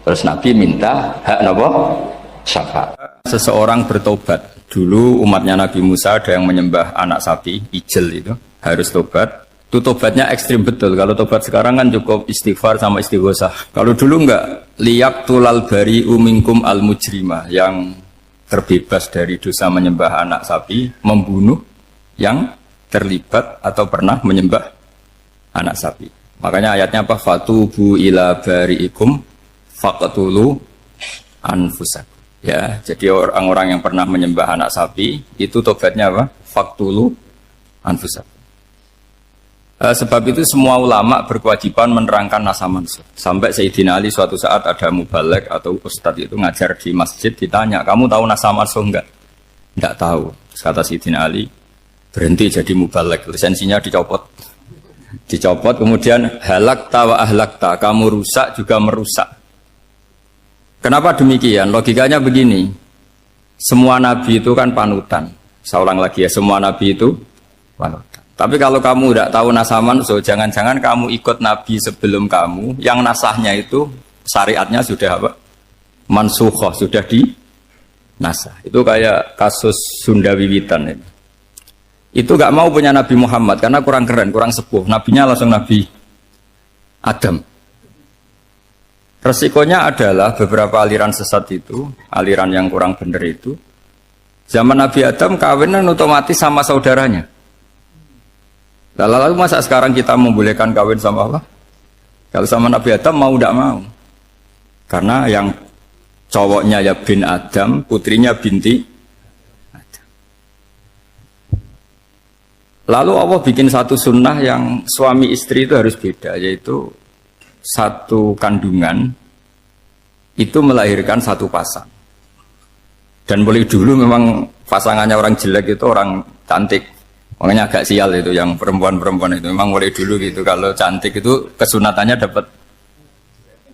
Terus Nabi minta hak napa syafaat. Seseorang bertobat. Dulu umatnya Nabi Musa ada yang menyembah anak sapi, ijel itu, harus tobat. Itu tobatnya ekstrim betul. Kalau tobat sekarang kan cukup istighfar sama istighosah. Kalau dulu enggak, liyak tulal bari umingkum al mujrimah, yang terbebas dari dosa menyembah anak sapi, membunuh yang terlibat atau pernah menyembah anak sapi. Makanya ayatnya apa? Fatubu ila bari'ikum faqtulu anfusakum. Ya, jadi orang-orang yang pernah menyembah anak sapi itu tobatnya apa? Faqtulu anfusakum. Sebab itu semua ulama berkewajiban menerangkan nasa mansuh. Sampai Sayyidina Ali suatu saat ada mubalek atau ustadz itu ngajar di masjid, ditanya, kamu tahu nasa mansuh enggak? Enggak tahu. Kata Sayyidina Ali, berhenti jadi mubalek, lisensinya dicopot. Dicopot, kemudian halakta wa ahlakta, kamu rusak juga merusak. Kenapa demikian? Logikanya begini, semua nabi itu kan panutan. Saya ulang lagi ya, semua nabi itu panutan. Tapi kalau kamu tidak tahu nasaman, so jangan-jangan kamu ikut nabi sebelum kamu, yang nasahnya itu syariatnya sudah apa? Mansukhoh, sudah di nasah. Itu kayak kasus Sunda Wiwitan ini. Itu gak mau punya Nabi Muhammad karena kurang keren, kurang sepuh. Nabinya langsung Nabi Adam. Resikonya adalah beberapa aliran sesat itu, aliran yang kurang benar itu, zaman Nabi Adam kawinan otomatis sama saudaranya. Lalu masa sekarang kita membolehkan kawin sama apa? Kalau sama Nabi Adam mau tidak mau. Karena yang cowoknya ya bin Adam, putrinya binti Adam. Lalu Allah bikin satu sunnah yang suami istri itu harus beda, yaitu satu kandungan itu melahirkan satu pasang. Dan mulai dulu memang pasangannya orang jelek itu orang cantik. Makanya agak sial itu yang perempuan-perempuan itu. Memang mulai dulu gitu. Kalau cantik itu kesunatannya dapat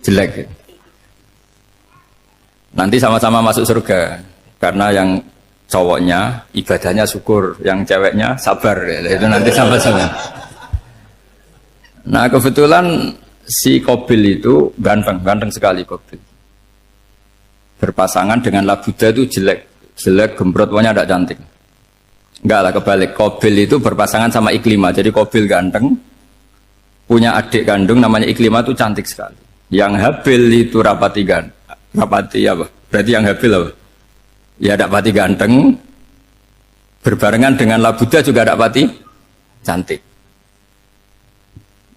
jelek. Gitu. Nanti sama-sama masuk surga. Karena yang cowoknya ibadahnya syukur, yang ceweknya sabar. Itu nanti sama-sama. Nah kebetulan si Qabil itu ganteng sekali Qabil. Berpasangan dengan Labuda itu jelek gembrot, pokoknya tidak cantik. Enggak lah, kebalik. Qabil itu berpasangan sama Iklimah. Jadi Qabil ganteng, punya adik kandung namanya Iklimah itu cantik sekali. Yang Habil itu rapati apa? Berarti yang Habil apa? Ya rapati ganteng, berbarengan dengan Labuda juga rapati cantik.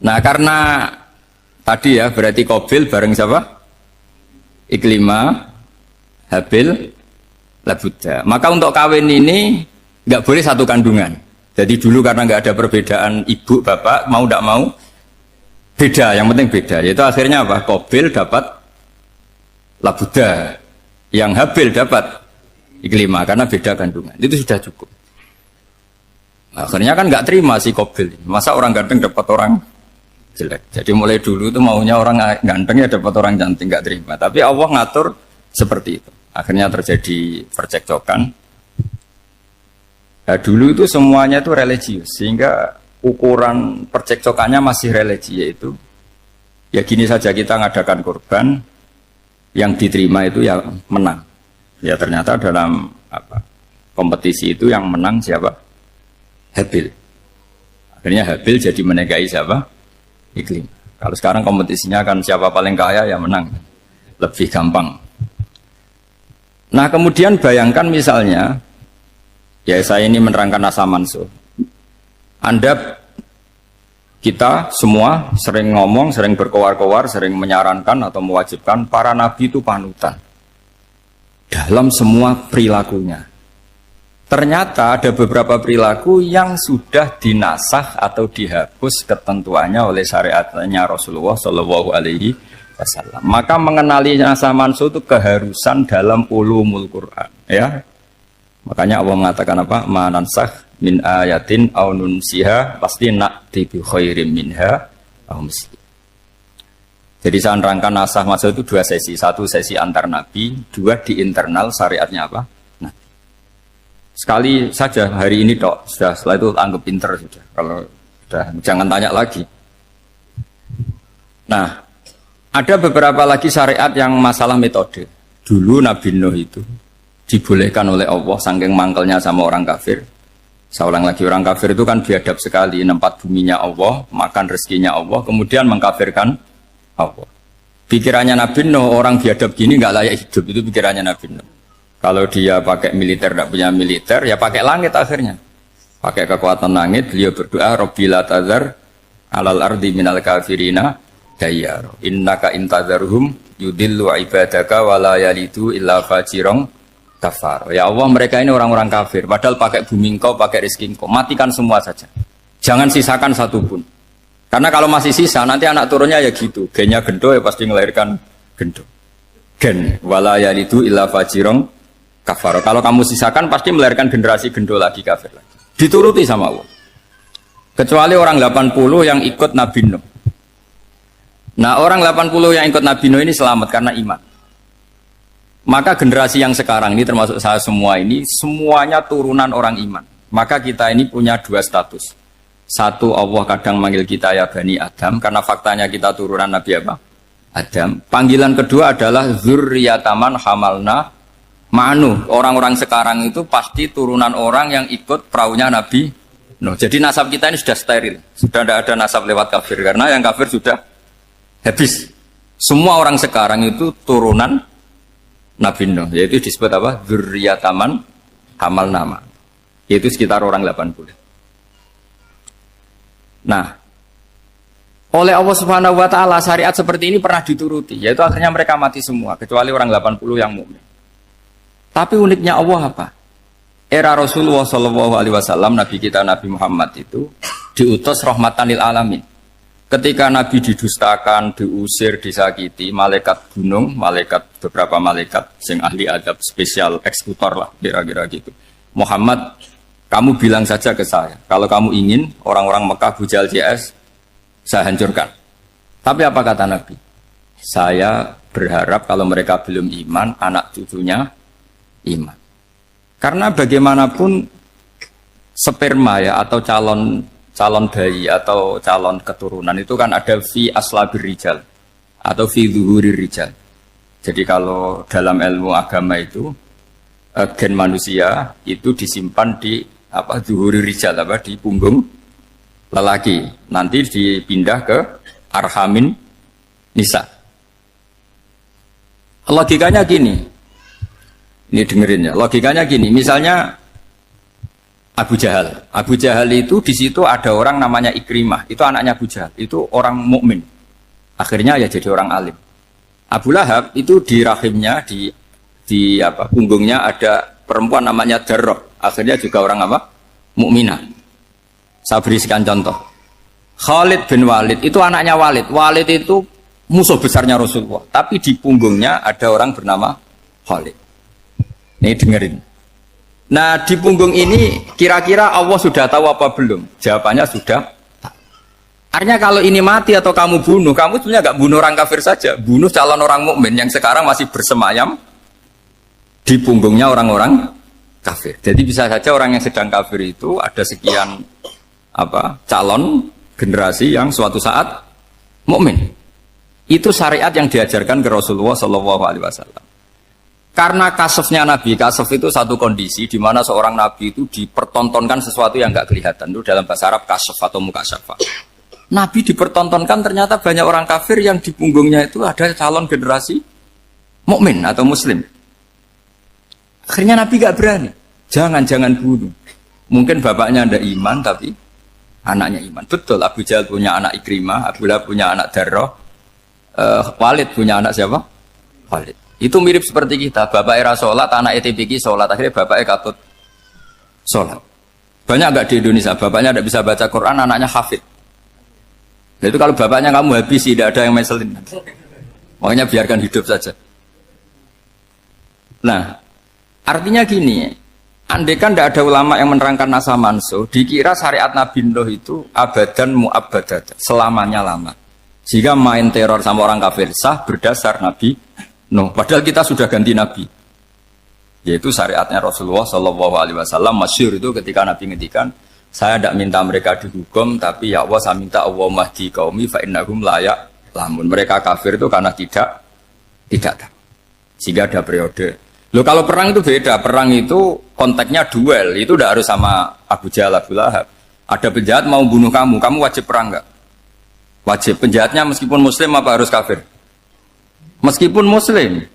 Nah karena tadi ya berarti Qabil bareng siapa? Iklimah, Habil, Labuda. Maka untuk kawin ini nggak boleh satu kandungan. Jadi dulu karena nggak ada perbedaan ibu bapak, mau tidak mau beda. Yang penting beda. Yaitu akhirnya apa? Qabil dapat Labuda, yang Habil dapat Iklimah karena beda kandungan. Itu sudah cukup. Akhirnya kan nggak terima si Qabil. Masa orang ganteng dapat orang jelek. Jadi mulai dulu itu maunya orang ganteng ya dapat orang cantik, nggak terima. Tapi Allah ngatur seperti itu. Akhirnya terjadi percekcokan. Nah, dulu itu semuanya itu religius, sehingga ukuran percekcokannya masih religi, yaitu ya gini saja, kita ngadakan korban, yang diterima itu ya menang. Ya ternyata dalam kompetisi itu yang menang siapa? Habil. Akhirnya Habil jadi menikahi siapa? Iklim. Kalau sekarang kompetisinya kan siapa paling kaya ya menang, lebih gampang. Nah kemudian bayangkan misalnya, ya saya ini menerangkan asa mansuh. Kita semua sering ngomong, sering berkoar-koar, sering menyarankan atau mewajibkan para nabi itu panutan dalam semua perilakunya. Ternyata ada beberapa perilaku yang sudah dinasakh atau dihapus ketentuannya oleh syariatnya Rasulullah Shallallahu Alaihi Wasallam. Maka mengenali nasa mansuh itu keharusan dalam ulumul Quran. Ya, makanya Allah mengatakan apa? Manansakh min ayatin aw nunsiha pasti na'ti bi khairim minha aw misli. Jadi saya nerangkan nasakh mansuh itu dua sesi. Satu sesi antar nabi, dua di internal syariatnya apa? Sekali saja hari ini dok, sudah setelah itu anggap pinter sudah. Kalau sudah jangan tanya lagi. Nah, ada beberapa lagi syariat yang masalah metode. Dulu Nabi Nuh itu dibolehkan oleh Allah saking mangkelnya sama orang kafir. Saya ulang lagi, orang kafir itu kan biadab sekali, nempat buminya Allah, makan rezekinya Allah, kemudian mengkafirkan Allah. Pikirannya Nabi Nuh, orang biadab gini nggak layak hidup, itu pikirannya Nabi Nuh. Kalau dia pakai militer, tidak punya militer, ya pakai langit akhirnya. Pakai kekuatan langit, beliau berdoa, Rabbi la tazar alal ardi minal kafirina dayyar. Innaka intazarhum yudillu ibadaka wa la yalidu illa fajirong kafar. Ya Allah, mereka ini orang-orang kafir. Padahal pakai bumi engkau, pakai rezeki engkau. Matikan semua saja. Jangan sisakan satu pun. Karena kalau masih sisa, nanti anak turunnya ya gitu. Gennya gendo ya pasti melahirkan gendo. Gen, wa la yalidu illa fajirong kafar. Kalau kamu sisakan pasti melahirkan generasi gendo lagi, kafir lagi. Dituruti sama Allah. Kecuali orang 80 yang ikut Nabi Nuh. Nah orang 80 yang ikut Nabi Nuh ini selamat karena iman. Maka generasi yang sekarang ini termasuk saya semua ini semuanya turunan orang iman. Maka kita ini punya dua status. Satu, Allah kadang manggil kita ya Bani Adam karena faktanya kita turunan Nabi apa? Adam. Panggilan kedua adalah Zurriyataman hamalna Ma'nu, orang-orang sekarang itu pasti turunan orang yang ikut perahunya Nabi Nuh. Jadi nasab kita ini sudah steril, sudah tidak ada nasab lewat kafir karena yang kafir sudah habis. Semua orang sekarang itu turunan Nabi Nuh, yaitu disebut apa? Dzurriyyataman hamal nama. Yaitu sekitar orang 80. Nah, oleh Allah Subhanahu wa taala syariat seperti ini pernah dituruti, yaitu akhirnya mereka mati semua kecuali orang 80 yang mukmin. Tapi uniknya Allah apa? Era Rasulullah SAW, Nabi kita Nabi Muhammad itu diutus rahmatan lil alamin. Ketika Nabi didustakan, diusir, disakiti, malaikat gunung, beberapa malaikat sing ahli adab spesial eksekutor lah kira-kira gitu. Muhammad, kamu bilang saja ke saya, kalau kamu ingin orang-orang Mekah Bujal CS, saya hancurkan. Tapi apa kata Nabi? Saya berharap kalau mereka belum iman, anak cucunya iman. Karena bagaimanapun sperma ya atau calon bayi atau calon keturunan itu kan ada fi aslabir rijal atau fi zuhurir rijal. Jadi kalau dalam ilmu agama itu gen manusia itu disimpan di zuhurir rijal di punggung lelaki. Nanti dipindah ke arhamin nisa. Logikanya gini. Ini dengerin ya. Logikanya gini, misalnya Abu Jahal. Abu Jahal itu di situ ada orang namanya Ikrimah. Itu anaknya Abu Jahal. Itu orang mukmin. Akhirnya ya jadi orang alim. Abu Lahab itu di rahimnya di punggungnya ada perempuan namanya Darroh. Akhirnya juga orang mukminah. Saya berikan contoh. Khalid bin Walid itu anaknya Walid. Walid itu musuh besarnya Rasulullah. Tapi di punggungnya ada orang bernama Khalid. Ini dengerin. Nah di punggung ini kira-kira Allah sudah tahu apa belum? Jawabannya sudah. Artinya kalau ini mati atau kamu bunuh, kamu sebenarnya nggak bunuh orang kafir saja, bunuh calon orang mukmin yang sekarang masih bersemayam di punggungnya orang-orang kafir. Jadi bisa saja orang yang sedang kafir itu ada sekian calon generasi yang suatu saat mukmin. Itu syariat yang diajarkan ke Rasulullah SAW. Karena kasofnya Nabi, kasof itu satu kondisi di mana seorang Nabi itu dipertontonkan sesuatu yang nggak kelihatan. Itu dalam bahasa Arab kasof atau mukasyafa. Nabi dipertontonkan ternyata banyak orang kafir yang di punggungnya itu ada calon generasi mukmin atau muslim. Akhirnya Nabi nggak berani. Jangan bunuh. Mungkin bapaknya ada iman tapi anaknya iman. Betul, Abu Jahal punya anak Ikrimah, Abu Lahab punya anak Darroh, Walid punya anak siapa? Walid. Itu mirip seperti kita, bapak era sholat, anak ETPK sholat, akhirnya bapaknya katut sholat. Banyak nggak di Indonesia, bapaknya tidak bisa baca Quran, anaknya hafid. Nah, itu kalau bapaknya kamu habis, tidak ada yang meselin. Makanya biarkan hidup saja. Nah, artinya gini, andai kan tidak ada ulama yang menerangkan nasa mansuh, dikira syariat Nabi Nuh itu abadan mu'abbadat, selamanya lama. Jika main teror sama orang kafir sah berdasar Nabi Nuh, padahal kita sudah ganti Nabi, yaitu syariatnya Rasulullah SAW. Masyhur itu ketika Nabi ngendikan, saya tidak minta mereka dihukum, tapi ya Allah saya minta Allah mahdi qaumi fa innahum la ya'lamun. Mereka kafir itu karena tidak tahu. Sehingga ada periode. Loh kalau perang itu beda, perang itu konteksnya duel, itu tidak harus sama Abu Jahal, Abu Lahab. Ada penjahat mau bunuh kamu wajib perang nggak? Wajib. Penjahatnya meskipun muslim apa harus kafir? Meskipun muslim.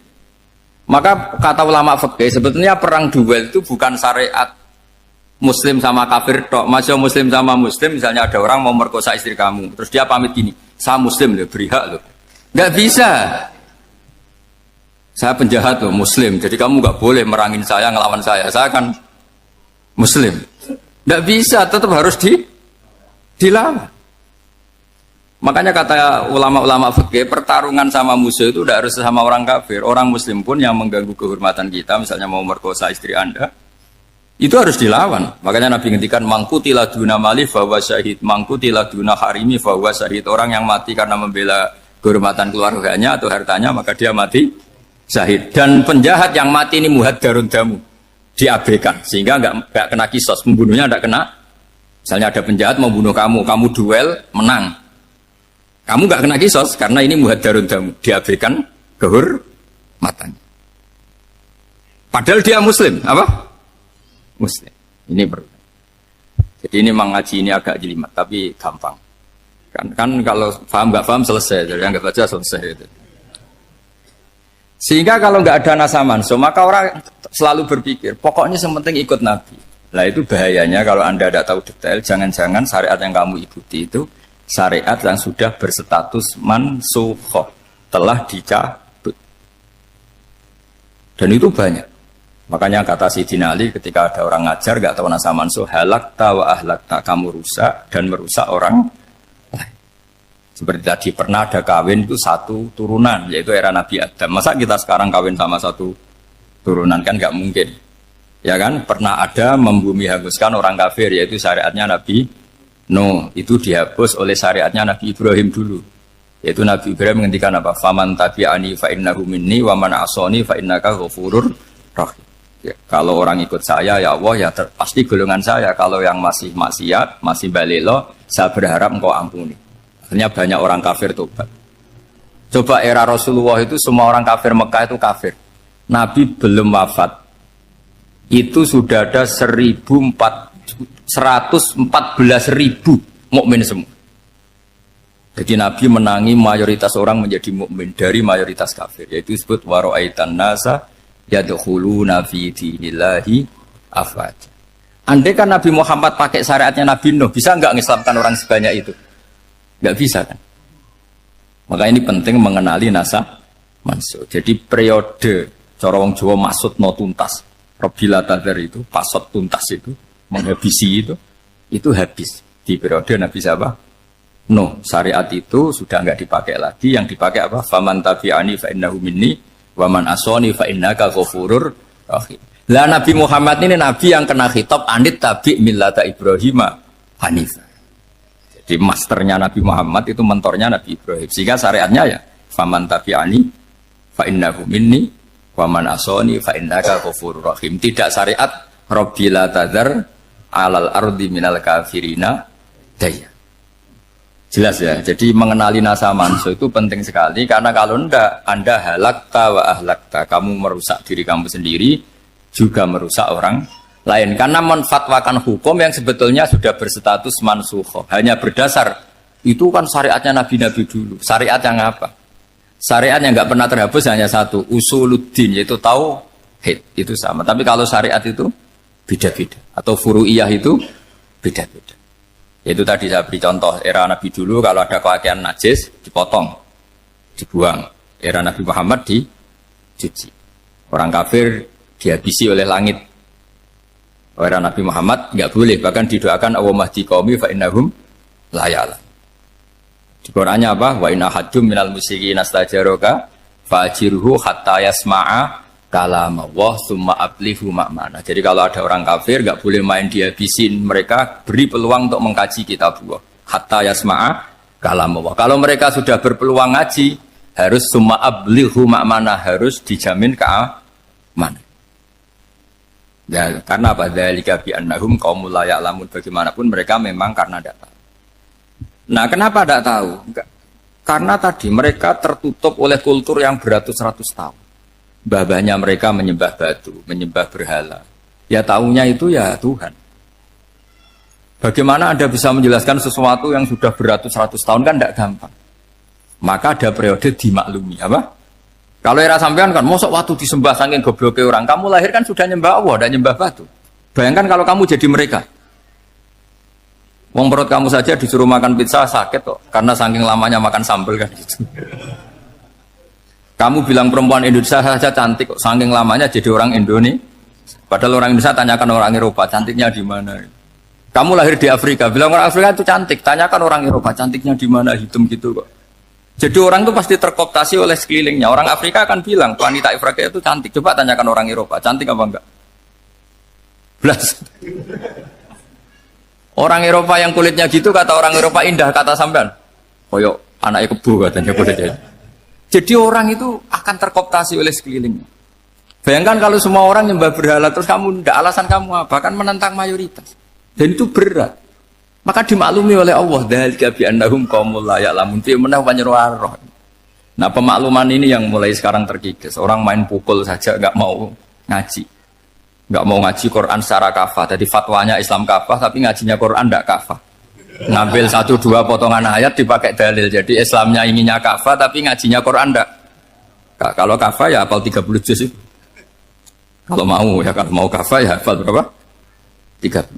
Maka kata ulama fikih sebetulnya perang duel itu bukan syariat muslim sama kafir tok. Masih muslim sama muslim, misalnya ada orang mau merkosa istri kamu, terus dia pamit gini, saya muslim loh, beri hak loh. Nggak bisa. Saya penjahat loh, muslim, jadi kamu nggak boleh merangin saya, ngelawan saya kan muslim. Nggak bisa, tetap harus dilawan. Makanya kata ulama-ulama fikih, pertarungan sama musuh itu tidak harus sama orang kafir. Orang muslim pun yang mengganggu kehormatan kita, misalnya mau merkosa istri Anda, itu harus dilawan. Makanya Nabi ngendikan mangkutila duna mali fahuwa syahid, mangkutila duna harimi fahuwa syahid. Orang yang mati karena membela kehormatan keluarganya atau hartanya, maka dia mati syahid. Dan penjahat yang mati ini muhaddarun damu, diabaikan sehingga nggak kena kisos, membunuhnya nggak kena. Misalnya ada penjahat mau bunuh kamu duel menang, kamu nggak kena kisos karena ini muhaddarun damu, diabaikan kehormatan. Padahal dia muslim, apa? Muslim. Ini perlu. Jadi ini mengaji ini agak jelimet, tapi gampang. Kan kalau paham nggak paham selesai, jadi anggap aja selesai. Itu. Sehingga kalau nggak ada nasaman, maka orang selalu berpikir, pokoknya yang penting ikut Nabi. Nah itu bahayanya kalau Anda tidak tahu detail, jangan-jangan syariat yang kamu ikuti itu syariat yang sudah berstatus mansukhoh, telah dicabut. Dan itu banyak. Makanya kata Sayyidina Ali ketika ada orang ngajar gak tahu nasa mansuh, halakta wa ahlakta, kamu rusak dan merusak orang lain. Seperti tadi pernah ada kawin itu satu turunan, yaitu era Nabi Adam. Masa kita sekarang kawin sama satu turunan, kan nggak mungkin. Ya kan, pernah ada membumi hanguskan orang kafir, yaitu syariatnya Nabi Nuh. Itu dihapus oleh syariatnya Nabi Ibrahim dulu. Yaitu Nabi Ibrahim menghentikan apa? Faman tabi'ani fa innahu minni wa man asoni fa innaka ghafurur rahim. Ya, kalau orang ikut saya, ya Allah, ya pasti golongan saya. Kalau yang masih maksiat, masih balelo, saya berharap engkau ampuni. Akhirnya banyak orang kafir tobat. Coba era Rasulullah itu semua orang kafir Mekah itu kafir. Nabi belum wafat. Itu sudah ada 114.000 mukmin semua. Jadi Nabi menangi mayoritas orang menjadi mukmin dari mayoritas kafir. Yaitu disebut wara'aitan nasa yadkhuluna fi dinillahi afwaja. Andai kan Nabi Muhammad pakai syariatnya Nabi Nuh, bisa enggak mengislamkan orang sebanyak itu? Enggak bisa kan? Maka ini penting mengenali nasa mansuk. Jadi periode cara wong Jawa maksud no tuntas. Robila tadar itu, pasot tuntas itu, menghabisi itu habis. Di periode Nabi siapa? Nuh. Syariat itu sudah enggak dipakai lagi. Yang dipakai apa? Faman tabi'ani fa innahu minni wa man asoni fa innaka ghafurur rahim. Lah Nabi Muhammad ini nabi yang kena khitab anit tabi' millata Ibrahim hanifah. Jadi masternya Nabi Muhammad itu mentornya Nabi Ibrahim. Sehingga syariatnya ya faman tabi'ani fa innahu minni wa man asoni fa innaka ghafurur rahim. Tidak syariat Rabbila tadzar alal ardi minal kafirina daya. Jelas ya. Jadi mengenali nasa manso itu penting sekali karena kalau enggak Anda halakta wa ahlakta, kamu merusak diri kamu sendiri juga merusak orang lain karena menfatwakan hukum yang sebetulnya sudah berstatus mansukh hanya berdasar itu kan syariatnya nabi-nabi dulu. Syariat yang apa? Syariat yang nggak pernah terhapus hanya satu, usuluddin, yaitu tauhid, itu sama. Tapi kalau syariat itu beda-beda atau furu'iyah itu beda-beda. Yaitu tadi saya beri contoh era Nabi dulu kalau ada pakaian najis dipotong, dibuang. Era Nabi Muhammad dicuci. Orang kafir dihabisi oleh langit. Era Nabi Muhammad nggak boleh, bahkan didoakan Allahumma hdi qaumi fa innahum la ya'lamun. Di Qur'annya apa? Wa inna haddum minal musyrikin astajaraka fa'jirhu hatta yasma'a kalam Allah summa ablihu ma'mana. Jadi kalau ada orang kafir nggak boleh main dihabisin, mereka beri peluang untuk mengkaji kitab Allah hatta yasma'a kalam Allah. Kalau mereka sudah berpeluang ngaji, harus summa ablihu ma'mana, harus dijamin keamanan. Ya, karena apa? Dzalika bi annahum qaumul la ya'lamun. Bagaimanapun mereka memang karena tidak tahu. Nah, kenapa tidak tahu? Enggak. Karena tadi mereka tertutup oleh kultur yang beratus-ratus tahun. Babahnya mereka menyembah batu, menyembah berhala. Ya tahunya itu ya Tuhan. Bagaimana Anda bisa menjelaskan sesuatu yang sudah beratus-ratus tahun kan tidak gampang. Maka ada periode dimaklumi, apa? Kalau era sampean kan, mosok waktu disembah saking gobloknya orang, kamu lahir kan sudah nyembah Allah, dan nyembah batu. Bayangkan kalau kamu jadi mereka. Wong perut kamu saja disuruh makan pizza sakit kok, karena saking lamanya makan sambal kan gitu. Kamu bilang perempuan Indonesia saja cantik kok, saking lamanya jadi orang Indonesia. Padahal orang Indonesia tanyakan orang Eropa, cantiknya di mana? Kamu lahir di Afrika, bilang orang Afrika itu cantik, tanyakan orang Eropa, cantiknya di mana, hitam gitu kok. Jadi orang itu pasti terkooptasi oleh sekelilingnya. Orang Afrika akan bilang, wanita Afrika itu cantik. Coba tanyakan orang Eropa, cantik apa enggak? Belas. Orang Eropa yang kulitnya gitu, kata orang Eropa indah, kata sampean. Koyok anaknya kebo katanya. Jadi orang itu akan terkooptasi oleh sekelilingnya. Bayangkan kalau semua orang nyembah berhala, terus kamu enggak, alasan kamu apa? Kan menentang mayoritas. Dan itu berat. Maka dimaklumi oleh Allah, dzalika bi annahum qaumul la ya'lamun fi manah panyeruarah. Nah, pemakluman ini yang mulai sekarang terkikis. Orang main pukul saja enggak mau ngaji. Enggak mau ngaji Quran secara kafah. Jadi fatwanya Islam kafah tapi ngajinya Quran enggak kafah. Ngambil 1-2 potongan ayat dipakai dalil. Jadi Islamnya inginnya kafah tapi ngajinya Quran enggak. Kalau kafah ya hafal 30 juz itu. Kalau mau ya, kalau mau kafah ya hafal berapa? 30.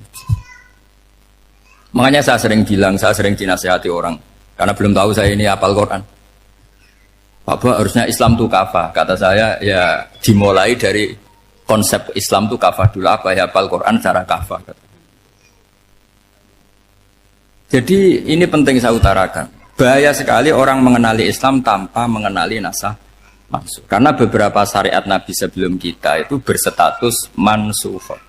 Makanya saya sering bilang, saya sering dinasihati orang karena belum tahu saya ini hafal Quran. Bapak harusnya Islam itu kafah. Kata saya ya dimulai dari konsep Islam itu kafah dulu, apa ya hafal Quran secara kafah. Jadi ini penting saya utarakan. Bahaya sekali orang mengenali Islam tanpa mengenali nasah mansuh. Karena beberapa syariat Nabi sebelum kita itu berstatus mansuh.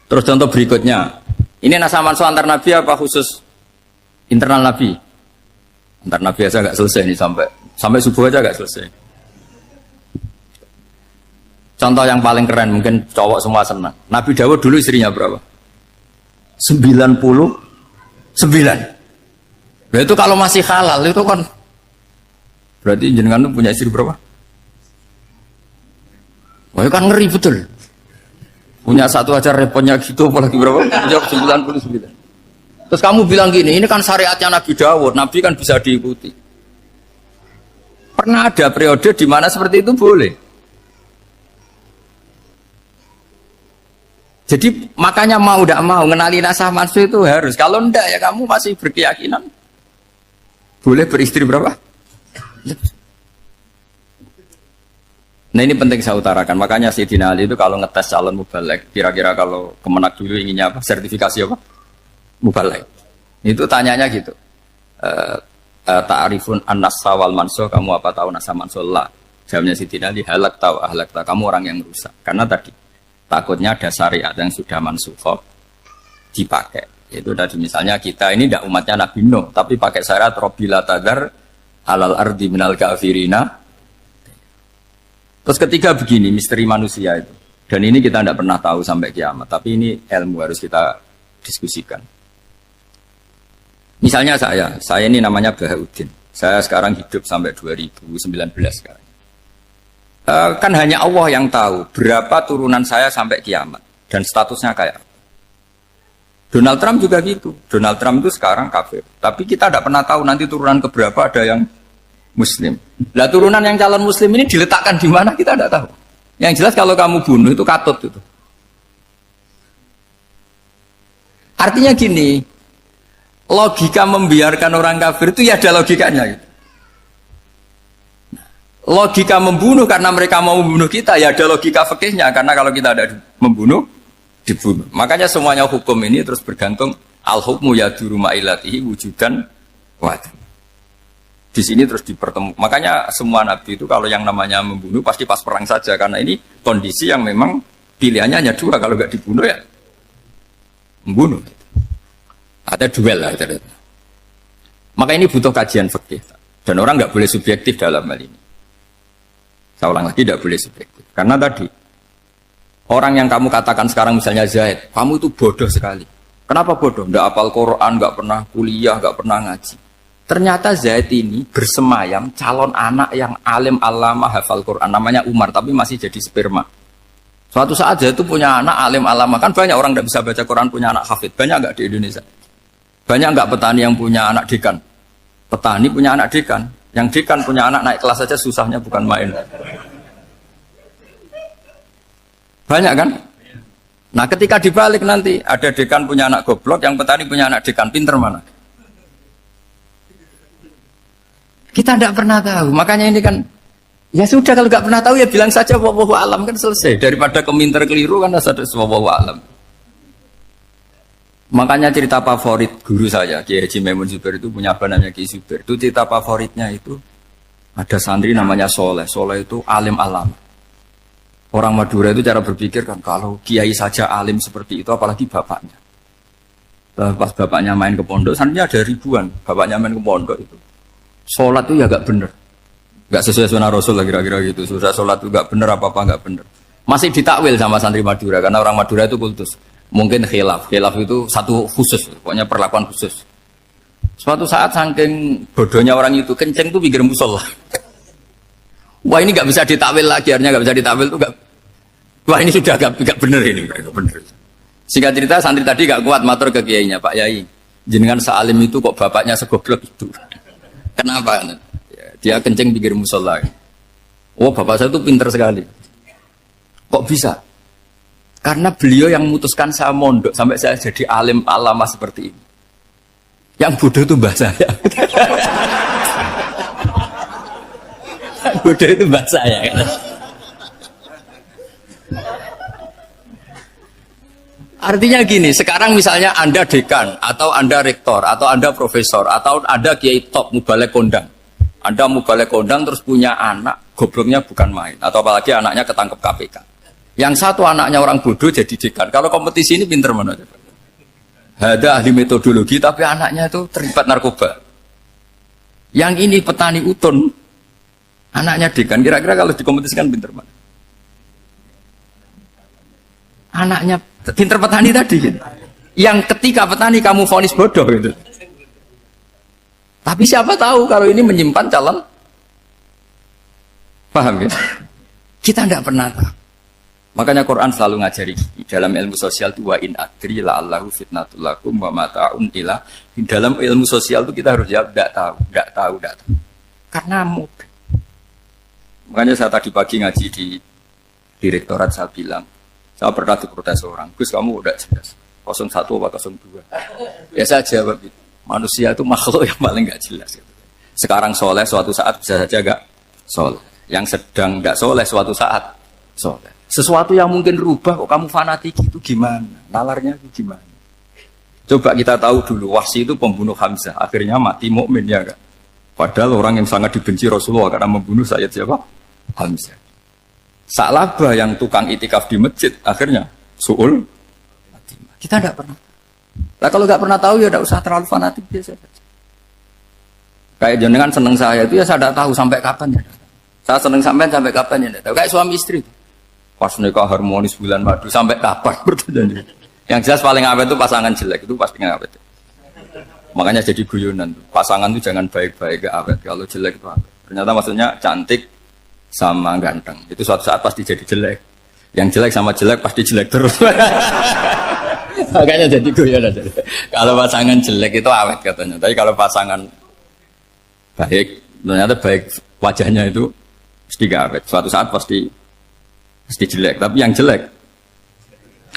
Terus contoh berikutnya, ini nasah mansuh antar Nabi apa khusus internal Nabi? Antar Nabi aja nggak selesai nih sampai subuh aja nggak selesai. Contoh yang paling keren mungkin cowok semua senang. Nabi Dawud dulu istrinya berapa? 99. Nah, itu kalau masih halal itu kan berarti jenengan tuh punya istri berapa? Wah, kan ngeri betul. Punya satu aja repotnya gitu apalagi berapa? Punya 99. Terus kamu bilang gini, ini kan syariatnya Nabi Dawud, Nabi kan bisa diikuti. Pernah ada periode di mana seperti itu boleh. Jadi makanya mau tidak mau mengenali nasah mansuh itu harus. Kalau enggak ya kamu masih berkeyakinan boleh beristri berapa? Nah ini penting saya utarakan. Makanya Sayyidina Ali itu kalau ngetes calon mubalek, kira-kira kalau Kemenak dulu inginnya apa? Sertifikasi apa? Mubalek. Itu tanyanya gitu. Ta'arifun an-nasa wal mansuh, kamu apa tahu nasah mansuh? Lah. Jawabnya Sayyidina Ali, halak tahu ahlak tahu. Kamu orang yang rusak. Karena tadi takutnya ada syariat yang sudah mansuh dipakai. Itu tadi misalnya kita ini tidak umatnya Nabi Nuh, tapi pakai syarat Robbila tadar alal ardi minal kafirina. Terus ketiga begini, misteri manusia itu. Dan ini kita tidak pernah tahu sampai kiamat, tapi ini ilmu harus kita diskusikan. Misalnya saya ini namanya Bahauddin. Saya sekarang hidup sampai 2019 sekarang. Kan hanya Allah yang tahu berapa turunan saya sampai kiamat dan statusnya kayak apa. Donald Trump juga gitu. Donald Trump itu sekarang kafir. Tapi kita tidak pernah tahu nanti turunan keberapa ada yang Muslim. Lah turunan yang calon Muslim ini diletakkan di mana kita tidak tahu. Yang jelas kalau kamu bunuh itu katut itu. Artinya gini, logika membiarkan orang kafir itu ya ada logikanya. Gitu. Logika membunuh karena mereka mau membunuh kita ya ada logika fikihnya karena kalau kita ada membunuh dibunuh. Makanya semuanya hukum ini terus bergantung al-hukmu yaduru ma'ilatihi wujudan wa'adam. Di sini terus dipertemukan. Makanya semua nabi itu kalau yang namanya membunuh pasti pas perang saja karena ini kondisi yang memang pilihannya hanya dua, kalau nggak dibunuh ya membunuh. Ada duel lah. Maka ini butuh kajian fikih dan orang nggak boleh subjektif dalam hal ini. Saya ulang lagi, tidak boleh subjektif karena tadi orang yang kamu katakan sekarang misalnya Zaid, kamu itu bodoh sekali. Kenapa bodoh? Nggak hafal Quran, nggak pernah kuliah, nggak pernah ngaji. Ternyata Zaid ini bersemayam calon anak yang alim alama hafal Quran, namanya Umar, tapi masih jadi sperma. Suatu saat Zaid itu punya anak alim alama, kan banyak orang nggak bisa baca Quran punya anak hafid, banyak nggak di Indonesia? Banyak nggak petani yang punya anak dekan? Petani punya anak dekan, yang dekan punya anak naik kelas saja susahnya bukan main. Banyak kan? Nah ketika dibalik nanti ada dekan punya anak goblok, yang petani punya anak dekan, pinter mana? Kita tidak pernah tahu. Makanya ini kan ya sudah, kalau nggak pernah tahu ya bilang saja wallahu alam, kan selesai. Daripada keminter keliru kan ada wallahu alam. Makanya cerita favorit guru saya Kiai Haji Maimun Zubair itu punya apa namanya Kiai Zubair. Itu cerita favoritnya itu ada santri namanya Soleh. Soleh itu alim alam. Orang Madura itu cara berpikir kan kalau kiai saja alim seperti itu apalagi bapaknya. Pas bapaknya main ke pondok, santrinya ada ribuan. Bapaknya main ke pondok itu. Sholat itu ya gak bener. Gak sesuai sunnah Rasul lah kira-kira gitu. Susah sholat itu gak bener, apa-apa gak bener. Masih ditakwil sama santri Madura karena orang Madura itu kultus. Mungkin khilaf. Khilaf itu satu khusus, pokoknya perlakuan khusus. Suatu saat saking bodohnya orang itu kenceng tuh pikir musola. Wah ini gak bisa ditakwil lagi, akhirnya gak bisa ditakwil tuh gak. Wah ini sudah gak bener ini, gak bener. Singkat cerita santri tadi gak kuat matur ke kiainya, Pak Yai, jenengan sealim itu kok bapaknya segoblok itu. Kenapa? Ya, dia kenceng pikir musola. Oh bapak saya itu pinter sekali. Kok bisa? Karena beliau yang memutuskan saya mondok sampai saya jadi alim alama seperti ini. Yang bodoh itu mbah saya. Yang bodoh itu mbah saya. Artinya gini, sekarang misalnya Anda dekan, atau Anda rektor, atau Anda profesor, atau Anda kiai top, mubalek kondang. Anda mubalek kondang terus punya anak, gobloknya bukan main. Atau apalagi anaknya ketangkep KPK. Yang satu anaknya orang bodoh jadi dekan. Kalau kompetisi ini pinter mana? Ada ahli metodologi, tapi anaknya itu terlibat narkoba. Yang ini petani utun, anaknya dekan. Kira-kira kalau dikompetisikan pinter mana? Anaknya pinter petani tadi gitu. Yang ketika petani kamu vonis bodoh gitu. Tapi siapa tahu kalau ini menyimpan calon. Paham ya? Kita tidak pernah tahu. Makanya Quran selalu ngajari dalam ilmu sosial itu wa in adri la'allahu fitnatul lakum wa mata'un ila. Dalam ilmu sosial itu kita harus jawab tidak tahu. Karena mudah. Makanya saya tadi pagi ngaji di direktorat saya bilang, saya pernah diprotes orang, Gus kamu udah jelas 01 apa 02. Ya saya jawab itu, manusia itu makhluk yang paling gak jelas. Sekarang soleh suatu saat bisa saja gak soleh. Yang sedang gak soleh suatu saat soleh. Sesuatu yang mungkin rubah kok kamu fanatik itu gimana? Nalarnya itu gimana? Coba kita tahu dulu, Wahsy itu pembunuh Hamzah, akhirnya mati mukmin ya gak? Padahal orang yang sangat dibenci Rasulullah karena membunuh Sayyid siapa? Hamzah. Sa'labah yang tukang itikaf di masjid akhirnya su'ul. Kita tidak pernah. Nah kalau nggak pernah tahu ya tidak usah terlalu fanatik biasa saja. Kayak jenengan seneng saya itu ya saya tidak tahu sampai kapan ya. Saya seneng sampai kapan ya. Kayak suami istri. Pas nikah harmonis bulan madu sampai kapan bertanya. Yang jelas paling awet itu pasangan jelek itu pasti awet. Makanya jadi guyonan. Pasangan itu jangan baik-baik ke awet. Kalau jelek itu awet. Ternyata maksudnya cantik sama ganteng itu suatu saat pasti jadi jelek. Yang jelek sama jelek pasti jelek terus. Makanya jadi guyon aja. Kalau pasangan jelek itu awet katanya. Tapi kalau pasangan baik, ternyata baik wajahnya itu pasti gak awet. Suatu saat pasti jelek. Tapi yang jelek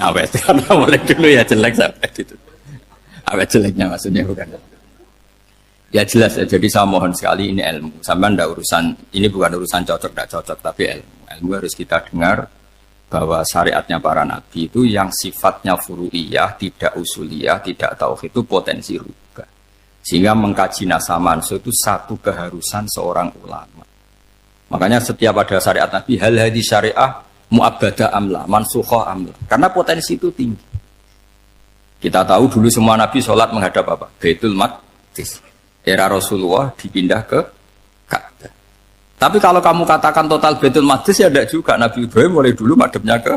awet. Karena mulai dulu ya jelek sampai itu. Awet jeleknya maksudnya bukan. Ya jelas ya, jadi saya mohon sekali ini ilmu. Sampai anda urusan, ini bukan urusan cocok tidak cocok, tapi ilmu. Ilmu harus kita dengar bahwa syariatnya para nabi itu yang sifatnya furu'iyah, tidak usuliyah, tidak tauhid itu potensi rubah. Sehingga mengkaji nasab mansukh itu satu keharusan seorang ulama. Makanya setiap ada syariat nabi, hal hadis syariah mu'abbada amla, mansukhah amla. Karena potensi itu tinggi. Kita tahu dulu semua nabi sholat menghadap apa? Baitul Maqdis. Era Rasulullah dipindah ke Ka'bah. Tapi kalau kamu katakan total Baitul Maqdis ya tidak juga. Nabi Ibrahim mulai dulu madhabnya ke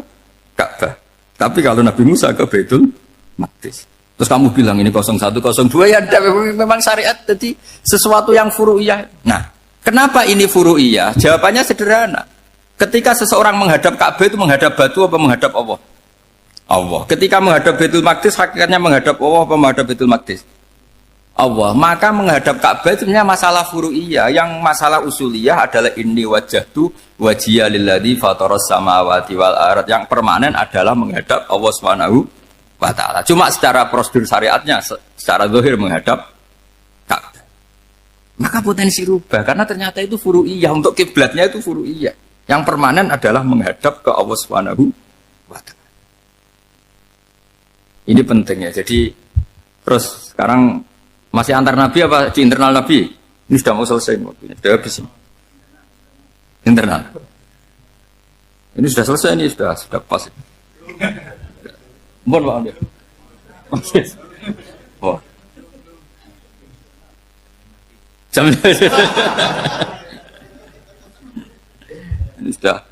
Ka'bah. Tapi kalau Nabi Musa ke Baitul Maqdis. Terus kamu bilang ini 01, 02 ya memang syariat jadi sesuatu yang furu'iyah. Nah, kenapa ini furu'iyah? Jawabannya sederhana. Ketika seseorang menghadap Ka'bah itu menghadap batu apa menghadap Allah? Allah. Ketika menghadap Baitul Maqdis hakikatnya menghadap Allah apa menghadap Baitul Maqdis? Allah. Maka menghadap Ka'bah itu sebenarnya masalah furu'iyah. Yang masalah usuliyah adalah inni wajjahtu wajhiya lilladzi fataras samawati wal ardh. Yang permanen adalah menghadap Allah Subhanahu wa taala. Cuma secara prosedur syariatnya secara zahir menghadap Ka'bah. Maka potensi rubah karena ternyata itu furu'iyah. Untuk kiblatnya itu furu'iyah. Yang permanen adalah menghadap ke Allah Subhanahu wa taala. Ini pentingnya. Jadi terus sekarang masih antar nabi apa di internal nabi? Ini sudah mau selesai waktunya, sudah habis ini. Internal. Ini sudah selesai, ini sudah pas. Mohon maaf ya. Oh. Jam ini sudah.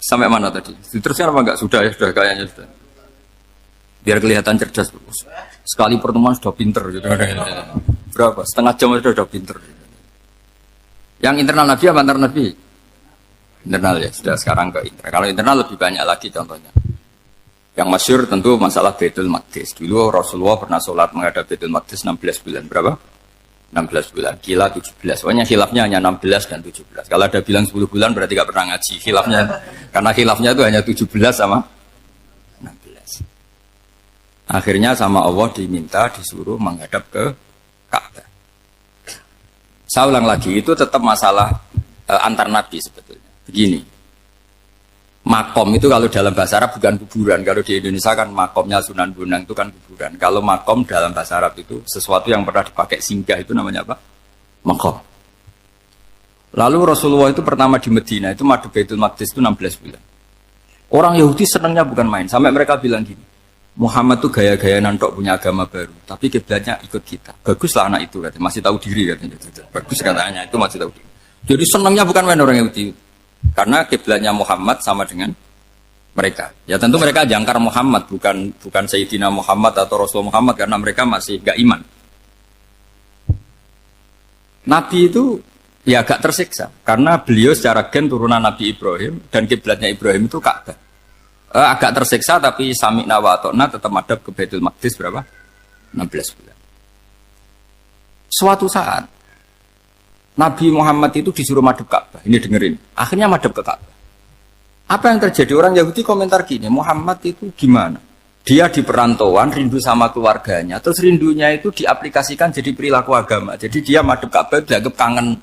Sampai mana tadi? Diteruskan apa enggak? Sudah ya, sudah kayaknya sudah. Biar kelihatan cerdas. Sekali pertemuan sudah pinter gitu. Berapa? Setengah jam sudah pinter. Yang internal nabi apa antar nabi? Internal ya, sudah sekarang ke internal. Kalau internal lebih banyak lagi contohnya. Yang masyhur tentu masalah Baitul Maqdis. Dulu Rasulullah pernah sholat menghadap Baitul Maqdis 16 bulan. Berapa? 16 bulan. Kila 17. Soalnya khilafnya hanya 16 dan 17. Kalau ada bilang 10 bulan berarti gak pernah ngaji. Khilafnya, karena khilafnya itu hanya 17 sama 16. Akhirnya sama Allah diminta disuruh menghadap ke Ka'bah. Saya ulang lagi, itu tetap masalah antar nabi sebetulnya. Begini, Makom itu kalau dalam bahasa Arab bukan kuburan. Kalau di Indonesia kan makomnya Sunan Bonang itu kan kuburan. Kalau makom dalam bahasa Arab itu sesuatu yang pernah dipakai singgah itu namanya apa? Makom. Lalu Rasulullah itu pertama di Medina itu madhep Baitul Maqdis itu 16 bulan. Orang Yahudi senangnya bukan main. Sampai mereka bilang gini, Muhammad tuh gaya-gaya nantok punya agama baru. Tapi kiblatnya ikut kita. Baguslah anak itu katanya. Masih tahu diri katanya. Bagus katanya itu masih tahu diri. Jadi senangnya bukan main orang Yahudi. Karena kiblatnya Muhammad sama dengan mereka. Ya tentu mereka jangkar Muhammad, bukan Sayyidina Muhammad atau Rasul Muhammad karena mereka masih gak iman. Nabi itu ya agak tersiksa karena beliau secara gen turunan Nabi Ibrahim dan kiblatnya Ibrahim itu Ka'bah. Agak tersiksa tapi sami'na wa ata'na tetap madhab ke Baitul Maqdis berapa? 16 bulan. Suatu saat Nabi Muhammad itu disuruh madhep Ka'bah. Ini dengerin. Akhirnya madhep ke Ka'bah. Apa yang terjadi? Orang Yahudi komentar gini, Muhammad itu gimana? Dia di perantauan, rindu sama keluarganya. Terus rindunya itu diaplikasikan jadi perilaku agama. Jadi dia madhep Ka'bah dianggap kangen.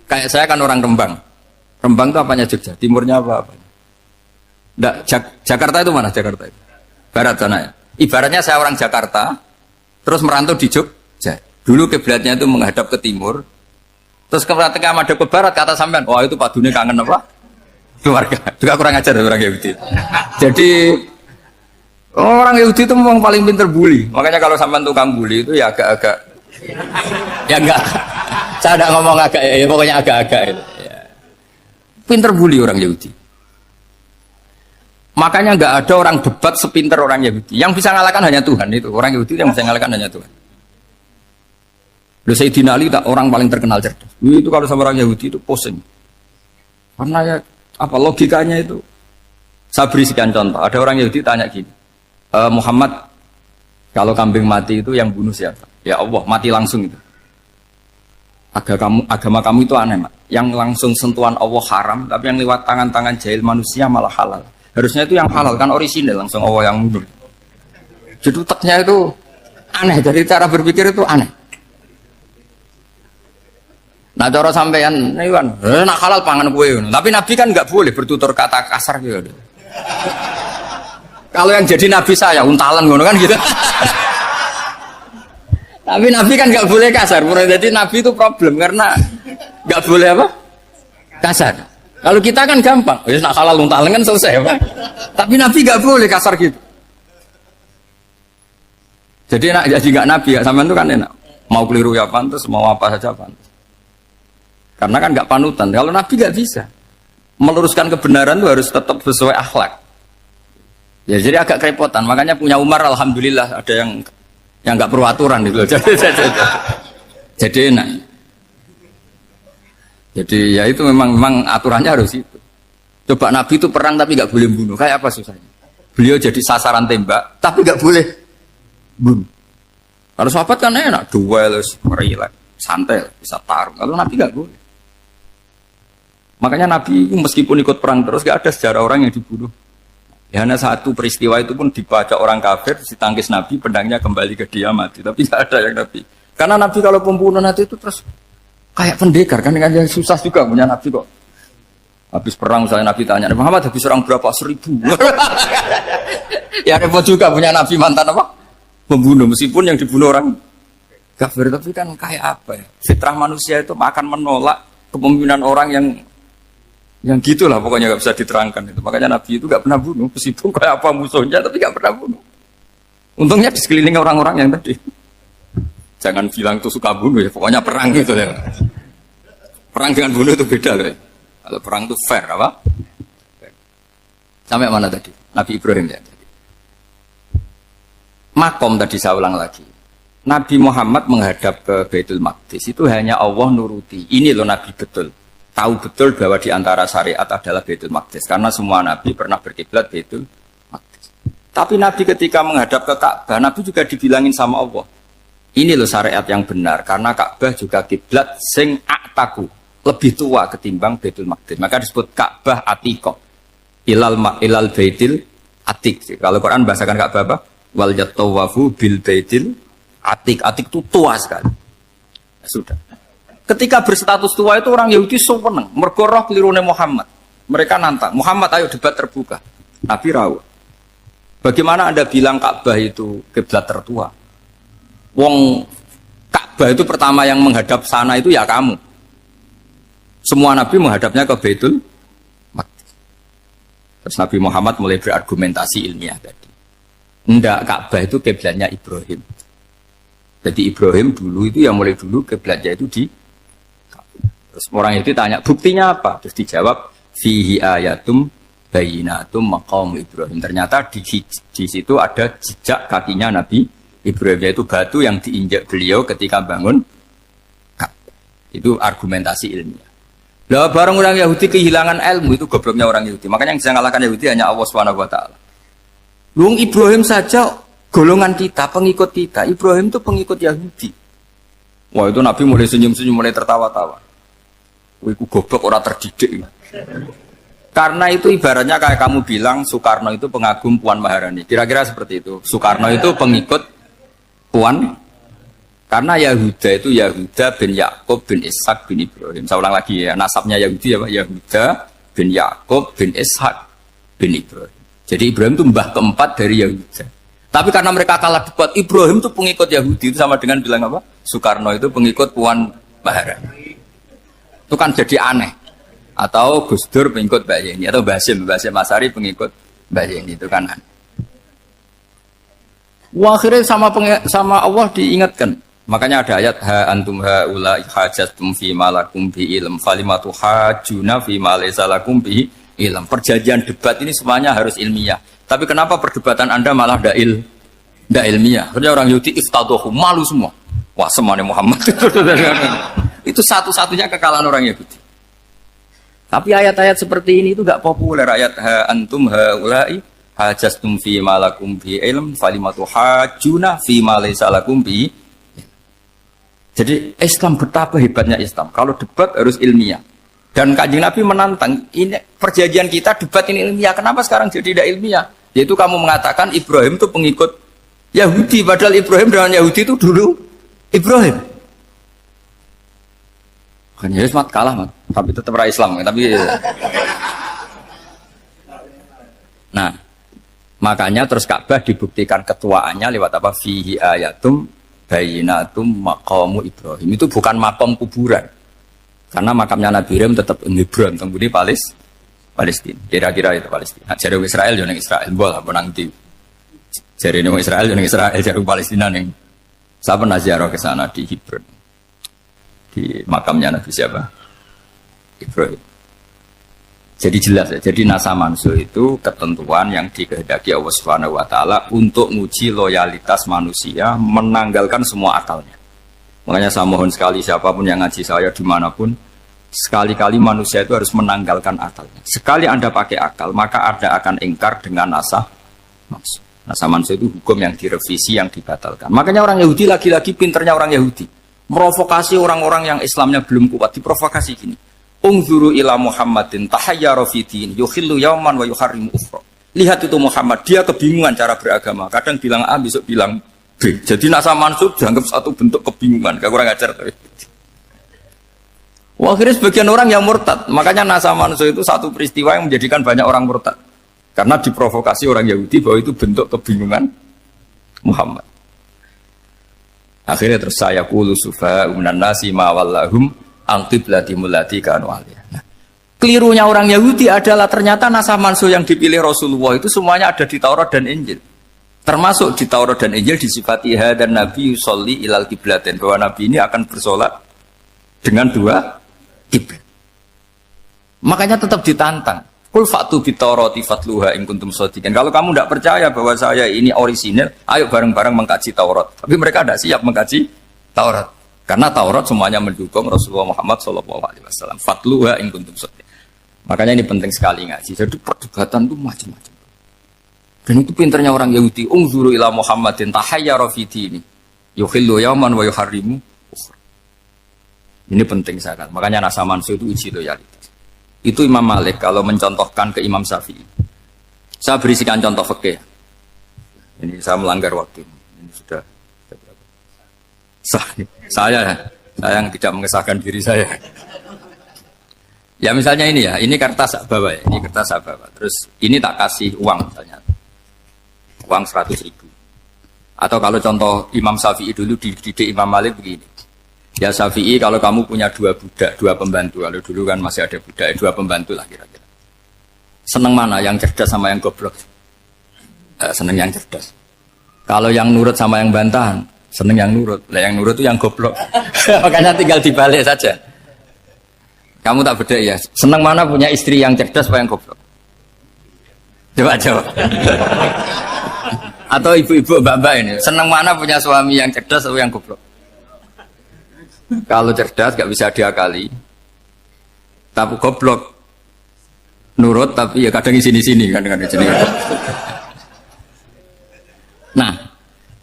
Kayak saya kan orang Rembang. Rembang itu apanya Jogja? Timurnya apa? Nggak, Jakarta itu mana Jakarta itu? Barat sana ya? Ibaratnya saya orang Jakarta, terus merantau di Jogja. Dulu kiblatnya itu menghadap ke timur. Terus ketika madhep ke barat kata sampean, wah itu Pak Dune kangen apa? Keluarga. Juga kurang ajar orang Yahudi. Jadi orang Yahudi itu memang paling pinter bully. Makanya kalau sampean tukang bully itu ya agak-agak ya enggak. Saya enggak ngomong agak ya pokoknya agak-agak itu. Ya. Pinter bully orang Yahudi. Makanya enggak ada orang debat sepinter orang Yahudi. Yang bisa ngalahkan hanya Tuhan itu. Orang Yahudi yang bisa ngalahkan hanya Tuhan. Sayyidina Ali orang paling terkenal cerdas. Itu kalau sama orang Yahudi itu pusing. Karena ya apa logikanya itu? Saya beri sekian contoh. Ada orang Yahudi tanya gini, Muhammad, kalau kambing mati itu yang bunuh siapa? Ya Allah, mati langsung itu. Agama kamu itu aneh, Mak. Yang langsung sentuhan Allah haram, tapi yang lewat tangan-tangan jahil manusia malah halal. Harusnya itu yang halal kan orisinal langsung Allah yang bunuh. Jadi utaknya itu aneh. Dari cara berpikir itu aneh. Nah cara sampean ini kan, nak halal pangan kue. Tapi Nabi kan nggak boleh bertutur kata kasar gitu. Kalau yang jadi Nabi saya untalan ngono kan gitu. Tapi Nabi kan nggak boleh kasar. Jadi Nabi itu problem karena nggak boleh apa? Kasar. Kalau kita kan gampang, ya nak halal untalan kan selesai. Apa? Tapi Nabi nggak boleh kasar gitu. Jadi nak jadi nggak Nabi ya sampean itu kan enak. Mau keliru ya pantas, mau apa saja pantas. Karena kan nggak panutan. Kalau Nabi nggak bisa meluruskan kebenaran itu harus tetap sesuai akhlak. Ya jadi agak kerepotan. Makanya punya Umar alhamdulillah ada yang nggak perlu aturan gitu. Jadi enak. Jadi ya itu memang aturannya harus itu. Coba Nabi itu perang tapi nggak boleh bunuh. Kayak apa susahnya? Beliau jadi sasaran tembak tapi nggak boleh bunuh. Kalau sahabat kan enak, duel, relax, santai, bisa tarung. Kalau Nabi nggak boleh. Makanya Nabi meskipun ikut perang terus gak ada sejarah orang yang dibunuh. Ya hanya satu peristiwa itu pun dibaca orang kafir, ditangkis Nabi, pedangnya kembali ke dia mati. Tapi gak ada yang Nabi. Karena Nabi kalau pembunuh nanti itu terus kayak pendekar kan dengan susah juga punya Nabi kok. Habis perang saya Nabi tanya, Muhammad habis perang berapa? 1000. Ya repot juga punya Nabi mantan apa? Pembunuh meskipun yang dibunuh orang kafir. Tapi kan kayak apa ya? Fitrah manusia itu akan menolak kepemimpinan orang yang gitulah pokoknya nggak bisa diterangkan itu. Makanya Nabi itu nggak pernah bunuh, meskipun kayak apa musuhnya tapi nggak pernah bunuh. Untungnya di sekeliling orang-orang yang tadi. Jangan bilang itu suka bunuh ya, pokoknya perang gitu ya. Perang dengan bunuh itu beda loh. Ya. Kalau perang itu fair apa? Sampai mana tadi? Nabi Ibrahim ya. Makom tadi saya ulang lagi. Nabi Muhammad menghadap ke Baitul Maqdis itu hanya Allah nuruti. Ini loh Nabi betul. Tahu betul bahwa di antara syariat adalah Baitul Maqdis karena semua Nabi pernah berkiblat Baitul Maqdis. Tapi Nabi ketika menghadap ke Ka'bah, Nabi juga dibilangin sama Allah. Ini loh syariat yang benar karena Ka'bah juga kiblat sing aktaku, lebih tua ketimbang Baitul Maqdis. Maka disebut Ka'bah Atiqah. Ilal Baitil Atiq. Kalau Quran bahasakan Ka'bah apa? Wal yatawafu bil Baitil Atiq. Atiq itu tua sekali. Sudah. Ketika berstatus tua itu orang Yahudi seneng, mergo roh kelirune Muhammad. Mereka nantang, Muhammad ayo debat terbuka. Nabi rawuh. Bagaimana Anda bilang Ka'bah itu kiblat tertua? Wong Ka'bah itu pertama yang menghadap sana itu ya kamu. Semua Nabi menghadapnya ke Baitul Maqdis. Terus Nabi Muhammad mulai berargumentasi ilmiah tadi. Enggak, Ka'bah itu kiblatnya Ibrahim. Jadi Ibrahim dulu itu yang mulai dulu kiblatnya itu di Ka'bah. Terus orang itu tanya, buktinya apa? Terus dijawab, fihi ayatum bayinatum maqam Ibrahim. Ternyata di situ ada jejak kakinya Nabi Ibrahim, yaitu batu yang diinjak beliau ketika bangun Ka'bah. Itu argumentasi ilmiah. Lah barang orang Yahudi kehilangan ilmu, itu gobloknya orang Yahudi. Makanya yang bisa mengalahkan Yahudi hanya Allah Subhanahu wa taala. Wong Ibrahim saja golongan kita, pengikut kita. Ibrahim itu pengikut Yahudi. Wah, itu Nabi mulai senyum-senyum, mulai tertawa-tawa. Wah, itu goblok, orang terdidik. Karena itu ibaratnya kayak kamu bilang Soekarno itu pengagum Puan Maharani. Kira-kira seperti itu. Soekarno itu pengikut Puan. Karena Yahuda itu Yahuda bin Yakub bin Ishak bin Ibrahim. Saya ulang lagi ya, nasabnya Yahudi apa? Yahuda bin Yakub bin Ishak bin Ibrahim. Jadi Ibrahim itu mbah keempat dari Yahuda. Tapi karena mereka kalah debat, Ibrahim itu pengikut Yahudi, itu sama dengan bilang apa? Soekarno itu pengikut Puan Maharani. Itu kan jadi aneh. Atau Gus Dur pengikut Mbak Yeni, atau Basim Asari pengikut Mbak Yeni, itu kan aneh. Wah, akhirnya sama Allah diingatkan. Makanya ada ayat ha antum haula hajjatum fi malakum bi ilm falimatu hajuna fi ma laysa lakum bi ilm. Perjanjian debat ini semuanya harus ilmiah. Tapi kenapa perdebatan Anda malah ndak ilmiah? Karena orang Yahudi iftadohu, malu semua. Wah, semuanya Muhammad. Itu satu-satunya kekalahan orang Yahudi. Tapi ayat-ayat seperti ini itu enggak populer. Ayat ha antum haula hajjatum fi malakum bi ilm falimatu hajuna fi ma laysa lakum bi. Jadi Islam, betapa hebatnya Islam. Kalau debat harus ilmiah. Dan Kanjeng Nabi menantang, ini perjanjian kita debat ini ilmiah. Kenapa sekarang jadi tidak ilmiah? Yaitu kamu mengatakan Ibrahim itu pengikut Yahudi. Padahal Ibrahim dengan Yahudi itu dulu Ibrahim. Kan ya mat kalah, mat. Tapi tetap ra Islam. Tapi nah, makanya terus Ka'bah dibuktikan ketuaannya lewat apa? Fihi ayatum bayinatum maqamu Ibrahim. Itu bukan makam kuburan. Karena makamnya Nabi Ibrahim tetap Hebron, temudi Palestina. Kira-kira itu Palestina. Jari Israel yo ning Israel, mbok apa nang ndi. Jari ning Israel yo ning Israel, jari Palestina ning. Saya pernah ziarah ke sana di Hebron. Di makamnya Nabi siapa? Ibrahim. Jadi jelas ya, jadi nasa mansuh itu ketentuan yang dikehendaki Allah Subhanahu wa taala untuk menguji loyalitas manusia, menanggalkan semua akalnya. Makanya saya mohon sekali siapapun yang ngaji saya dimanapun, sekali-kali manusia itu harus menanggalkan akalnya. Sekali Anda pakai akal, maka Anda akan ingkar dengan nasa mansuh. Nasa mansuh itu hukum yang direvisi, yang dibatalkan. Makanya orang Yahudi lagi-lagi pinternya orang Yahudi. Merovokasi orang-orang yang Islamnya belum kuat, diprovokasi gini. Ungzuru ila Muhammadin tahayyara fi din yukhillu yauman wa yuharrimu ukhra. Lihat itu Muhammad, dia kebingungan cara beragama. Kadang bilang A, besok bilang B. Jadi nasa mansub dianggap satu bentuk kebingungan. Gak kurang ajar. Wah, akhirnya sebagian orang yang murtad. Makanya nasa mansub itu satu peristiwa yang menjadikan banyak orang murtad. Karena diprovokasi orang Yahudi bahwa itu bentuk kebingungan Muhammad. Akhirnya terus saya qulu sufa minan nasi ma wallahum al-qiblati mulati kanu aliyah. Nah, kelirunya orang Yahudi adalah ternyata nasah mansuh yang dipilih Rasulullah itu semuanya ada di Taurat dan Injil. Termasuk di Taurat dan Injil disifati dan Nabi yusolli ilal qiblatin, bahwa Nabi ini akan bersolat dengan dua kiblat. Makanya tetap ditantang. Qul fa'tu bit Taurati fatluha in kuntum shadiqin. Kalau kamu tidak percaya bahwa saya ini orisinil, ayo bareng-bareng mengkaji Taurat. Tapi mereka tidak siap mengkaji Taurat. Karena Taurat semuanya mendukung Rasulullah Muhammad SAW. Fatluha in kuntum shadiqin. Makanya ini penting sekali ngaji. Jadi perdebatan itu macam-macam. Dan itu pinternya orang Yahudi. Ungzuru ila Muhammadin tahayyara fi dini yukhillu yauman wa yuharrimu ukhra. Ini penting sangat. Makanya nasa mansuh itu uji loyalitas. Itu Imam Malik kalau mencontohkan ke Imam Syafi'i. Saya berisikan contoh fikih. Ini saya melanggar waktu. Ini sudah saya yang tidak mengesahkan diri saya. Ya misalnya ini ya, ini kertas saya bawa ya, ini kertas saya bawa. Terus ini tak kasih uang misalnya, uang 100.000. Atau kalau contoh Imam Syafi'i dulu dididik Imam Malik begini. Ya Syafi'i, kalau kamu punya 2 budak, 2 pembantu, kalau dulu kan masih ada budak, 2 pembantu lah kira-kira. Seneng mana, yang cerdas sama yang goblok? Seneng yang cerdas. Kalau yang nurut sama yang bantahan, seneng yang nurut. Lah yang nurut itu yang goblok. Makanya tinggal dibalik saja. Kamu tak beda ya. Seneng mana punya istri yang cerdas apa yang goblok? Coba jawab. Atau ibu-ibu mbak-mbak ini, seneng mana punya suami yang cerdas atau yang goblok? Kalau cerdas gak bisa diakali. Tapi goblok nurut tapi ya kadang di sini-sini kan di sini. Nah,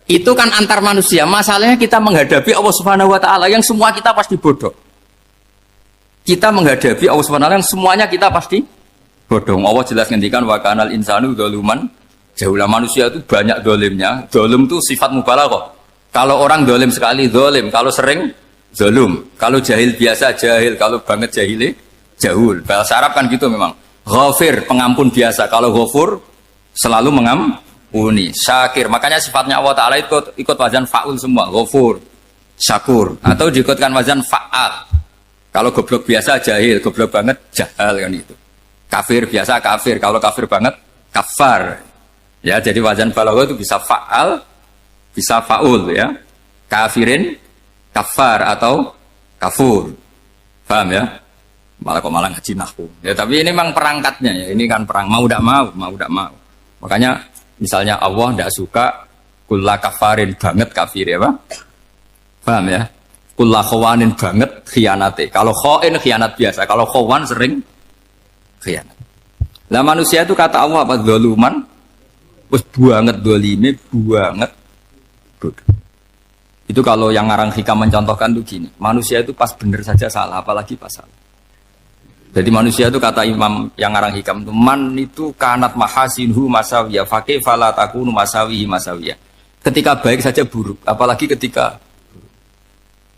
itu kan antar manusia. Masalahnya kita menghadapi Allah Subhanahu wa taala yang semua kita pasti bodoh. Kita menghadapi Allah Subhanahu wa taala yang semuanya kita pasti bodoh. Allah jelas ngendikan wa kanal insanu dzaluman jahula. Manusia itu banyak dolimnya. Dolim itu sifat mubalaghah. Kalau orang dolim sekali dolim, kalau sering zalum, kalau jahil biasa jahil, kalau banget jahili jahul. Bahasa Arab kan gitu memang. Ghafir, pengampun biasa. Kalau ghafur selalu mengampuni. Syakir, makanya sifatnya Allah Ta'ala ikut wazan fa'ul semua. Ghafur, syakur. Atau diikutkan wazan fa'al. Kalau goblok biasa jahil, goblok banget jahal kan itu. Kafir biasa kafir, kalau kafir banget kafar. Ya, jadi wazan balagha itu bisa fa'al, bisa fa'ul ya. Kafirin, kafar atau kafur. Paham ya? Malah kok malah ngaji nahwu. Ya tapi ini memang perangkatnya ya. Ini kan perang mau tidak mau, mau tidak mau. Makanya misalnya Allah tidak suka kulla kafarin banget kafir ya, Pak. Paham ya? Kulla khawanin banget khianate. Kalau khain khianat biasa, kalau khawan sering khianat. Lah manusia itu kata Allah apa? Zaluman. Wis banget dolime, banget bodoh. Itu kalau yang ngarang hikam mencontohkan tuh gini. Manusia itu pas bener saja salah, apalagi pas salah. Jadi manusia itu kata Imam yang ngarang hikam itu man itu kanat mahasinhu masawiyah faqih fala takunu masawihi masawiyah. Ketika baik saja buruk, apalagi ketika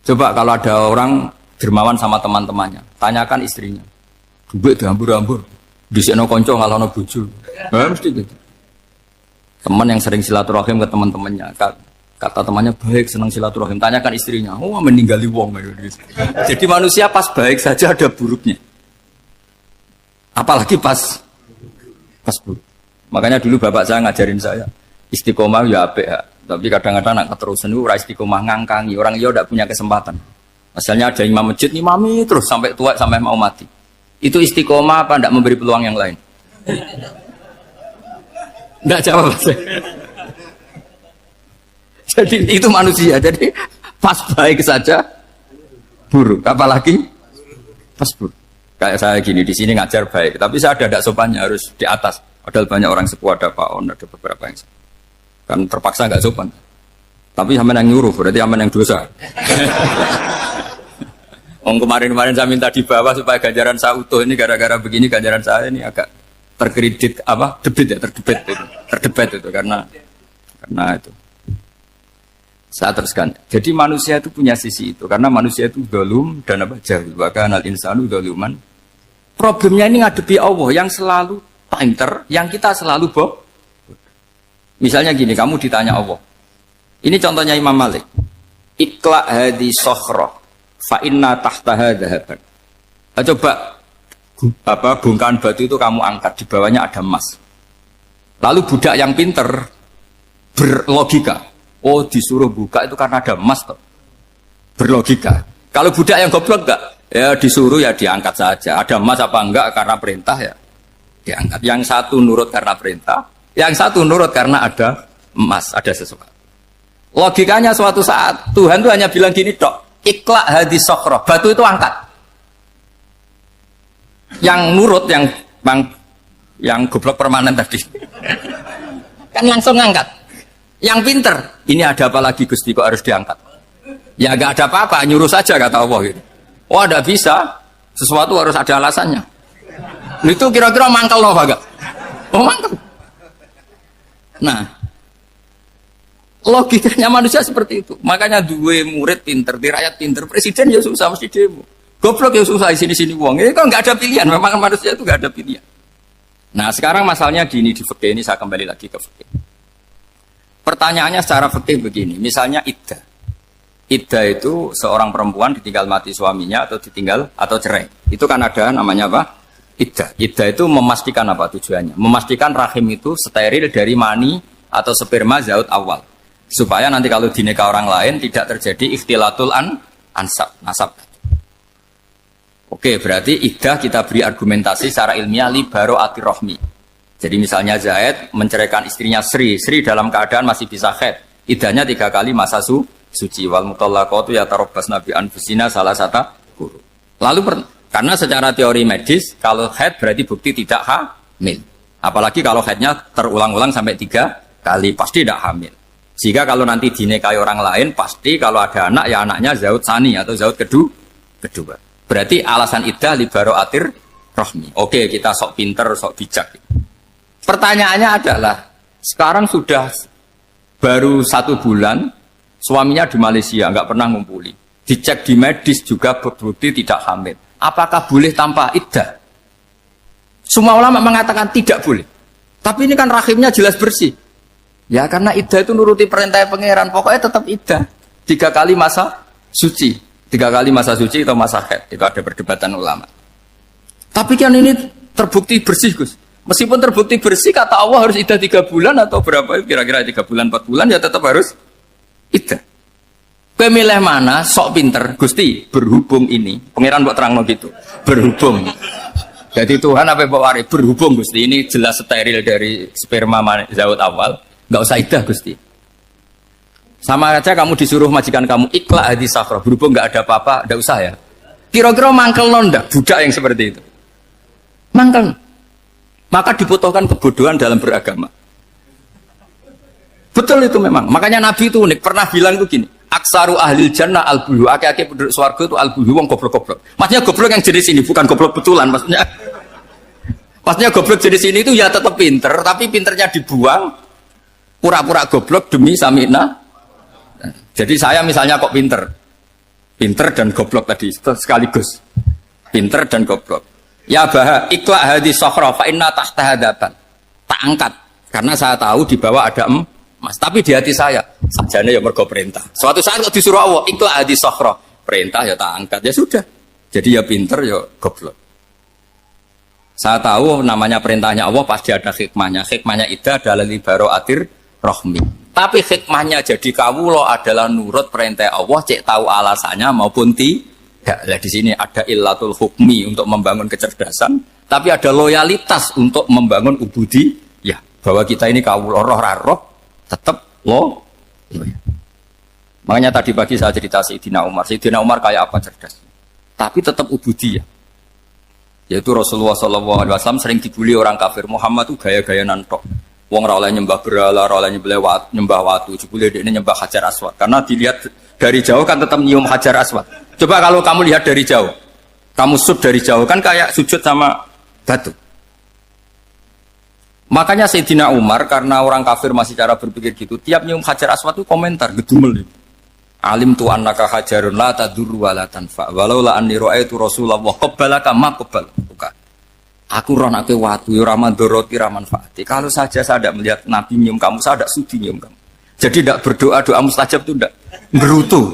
coba kalau ada orang dermawan sama teman-temannya, tanyakan istrinya. Duit diambur-ambur, disekno kanca ngalono bojo. Mesti gitu. Teman yang sering silaturahim ke teman-temannya, kata temannya baik, senang silaturahim, tanyakan istrinya. Oh, meninggali wong gitu. Jadi manusia pas baik saja ada buruknya. Apalagi pas buruk. Makanya dulu bapak saya ngajarin saya istiqomah ya apik ya. Tapi kadang-kadang nak keterusan itu istiqomah ngangkangi orang dia tidak punya kesempatan. Asalnya ada imam masjid imami terus sampai tua sampai mau mati. Itu istiqomah apa tidak memberi peluang yang lain? Tidak jawab. Jadi itu manusia. Jadi pas baik saja buruk. Apalagi pas buruk. Kayak saya gini di sini ngajar baik, tapi saya ada tidak sopannya harus di atas. Padahal banyak orang sepuh ada Pak On, ada beberapa yang kan terpaksa nggak sopan. Tapi sama yang nyuruh, berarti sama yang dosa. Kemarin-kemarin saya minta di bawah supaya ganjaran saya utuh ini gara-gara begini ganjaran saya ini agak terkredit apa terdebat itu karena itu. Saya teruskan. Jadi manusia itu punya sisi itu karena manusia itu dzalum dan apa jahil. Wa kanal insanu dzaluman. Problemnya ini ngadepi Allah yang selalu pinter, yang kita selalu bohong. Misalnya gini, kamu ditanya Allah. Ini contohnya Imam Malik. Ikla hadi sokhroh fa inna tahtaha dhahaban. Coba bongkahan batu itu kamu angkat, di bawahnya ada emas. Lalu budak yang pinter berlogika, oh disuruh buka itu karena ada emas toh. Berlogika. Kalau budak yang goblok enggak, ya disuruh ya diangkat saja. Ada emas apa enggak karena perintah ya diangkat. Yang satu nurut karena perintah, yang satu nurut karena ada emas, ada sesuatu. Logikanya suatu saat Tuhan tuh hanya bilang gini dok, ikhla hadis sokhroh, batu itu angkat. Yang nurut yang goblok permanen tadi kan langsung ngangkat. Yang pinter, ini ada apa lagi Gusti kok harus diangkat? Ya gak ada apa-apa, nyuruh saja kata Allah gitu. Oh tidak bisa, sesuatu harus ada alasannya. Itu kira-kira mangkel loh agak. Oh mangkel. Nah, logikanya manusia seperti itu. Makanya dua murid pinter, di rakyat pinter, presiden ya susah mesti demo. Goblok ya susah di sini wong. Ini kan nggak ada pilihan. Memang manusia itu nggak ada pilihan. Nah sekarang masalahnya gini di fikih ini saya kembali lagi ke fikih. Pertanyaannya secara fikih begini. Misalnya iddah. Iddah itu seorang perempuan ditinggal mati suaminya atau ditinggal atau cerai. Itu kan ada namanya apa? Iddah. Iddah itu memastikan apa tujuannya? Memastikan rahim itu steril dari mani atau sperma zaut awal. Supaya nanti kalau dinikah orang lain tidak terjadi ikhtilatul nasab. Oke, berarti iddah kita beri argumentasi secara ilmiah li baro'atir rohmi. Jadi misalnya Zaid menceraikan istrinya Sri dalam keadaan masih bisa haid. Iddahnya 3 kali masa suci. Wal mutallaqatu yatarabbasna bi anfusina salah satu guru. Lalu karena secara teori medis kalau haid berarti bukti tidak hamil. Apalagi kalau haidnya terulang-ulang sampai 3 kali pasti tidak hamil. Sehingga kalau nanti dinikahi orang lain pasti kalau ada anak ya anaknya zaud sani atau zaud kedua. Berarti alasan iddah li baro'atir rohmi. Oke, kita sok pinter, sok bijak. Pertanyaannya adalah, sekarang sudah baru 1 bulan, suaminya di Malaysia, nggak pernah ngumpuli. Dicek di medis juga berbukti tidak hamil. Apakah boleh tanpa iddah? Semua ulama mengatakan tidak boleh. Tapi ini kan rahimnya jelas bersih. Ya karena iddah itu nuruti perintah pangeran, pokoknya tetap iddah. 3 kali masa suci. 3 kali masa suci atau masa haid. Itu ada perdebatan ulama. Tapi kan ini terbukti bersih, Gus. Meskipun terbukti bersih, kata Allah harus iddah 3 bulan atau berapa? Kira-kira 3 bulan, 4 bulan, ya tetap harus iddah. Pemilih mana? Sok pinter. Gusti, berhubung ini. Pangeran buat terang gitu. Berhubung. Jadi Tuhan apa Pak Wari? Berhubung, Gusti. Ini jelas steril dari sperma zaut awal. Nggak usah iddah, Gusti. Sama aja kamu disuruh majikan kamu ikhla hadis sakhra, berhubung nggak ada apa-apa, nggak usah ya. Kira-kira mangkel nondak budak yang seperti itu. Mangkel. Maka dibutuhkan kebodohan dalam beragama. Betul itu memang. Makanya Nabi itu unik, pernah bilang itu gini, aksaru ahlil jannah al-bulhu, aki-aki penduduk swarga itu al-bulhu, wong goblok-goblok. Maksudnya goblok yang jenis ini, bukan goblok betulan maksudnya. Maksudnya goblok jenis ini itu ya tetap pinter, tapi pinternya dibuang, pura-pura goblok demi samina. Jadi saya misalnya kok pinter dan goblok tadi sekaligus, pinter dan goblok. Ya bah, ikhla hadis sokhra fa inna tahta hadapan. Tak angkat karena saya tahu di bawah ada emas. Tapi di hati saya sajane ya mergo perintah. Suatu saat kok disuruh Allah ikhla hadis sokhra, perintah ya tak angkat ya sudah. Jadi ya pinter ya goblok. Saya tahu namanya perintahnya Allah pasti ada hikmahnya. Hikmahnya itu adalah li baro'atir rohmi. Tapi hikmahnya jadi kawula adalah nurut perintah Allah, cek tahu alasannya maupun tidak. Nah, di sini ada illatul hukmi untuk membangun kecerdasan, tapi ada loyalitas untuk membangun ubudi. Ya, bahwa kita ini kawula roh tetap Makanya tadi pagi saya cerita Sayyidina Umar. Sayyidina Umar kayak apa cerdas? Tapi tetap ubudi ya. Yaitu Rasulullah SAW sering dibully orang kafir. Muhammad itu gaya-gaya nantok. Wong ora oleh nyembah berhala, ora oleh nyembah watu, jebule ini nyembah Hajar Aswad. Karena dilihat dari jauh kan tetap nyium Hajar Aswad. Coba kalau kamu lihat dari jauh, kamu sujud dari jauh kan kayak sujud sama batu. Makanya Sayyidina Umar karena orang kafir masih cara berpikir gitu, tiap nyium Hajar Aswad itu komentar gedumel. Alim tu annaka hajarun la tadurru wa la tanfa. Walau la anni ra'aitu Rasulullah qabbalaka ma qabbal. Aku ronake watu, ya raman doroti, raman faati. Kalau saja saya tidak melihat Nabi nyium kamu, saya tidak sudi nyium kamu. Jadi tidak berdoa, doa mustajab itu tidak berutuh.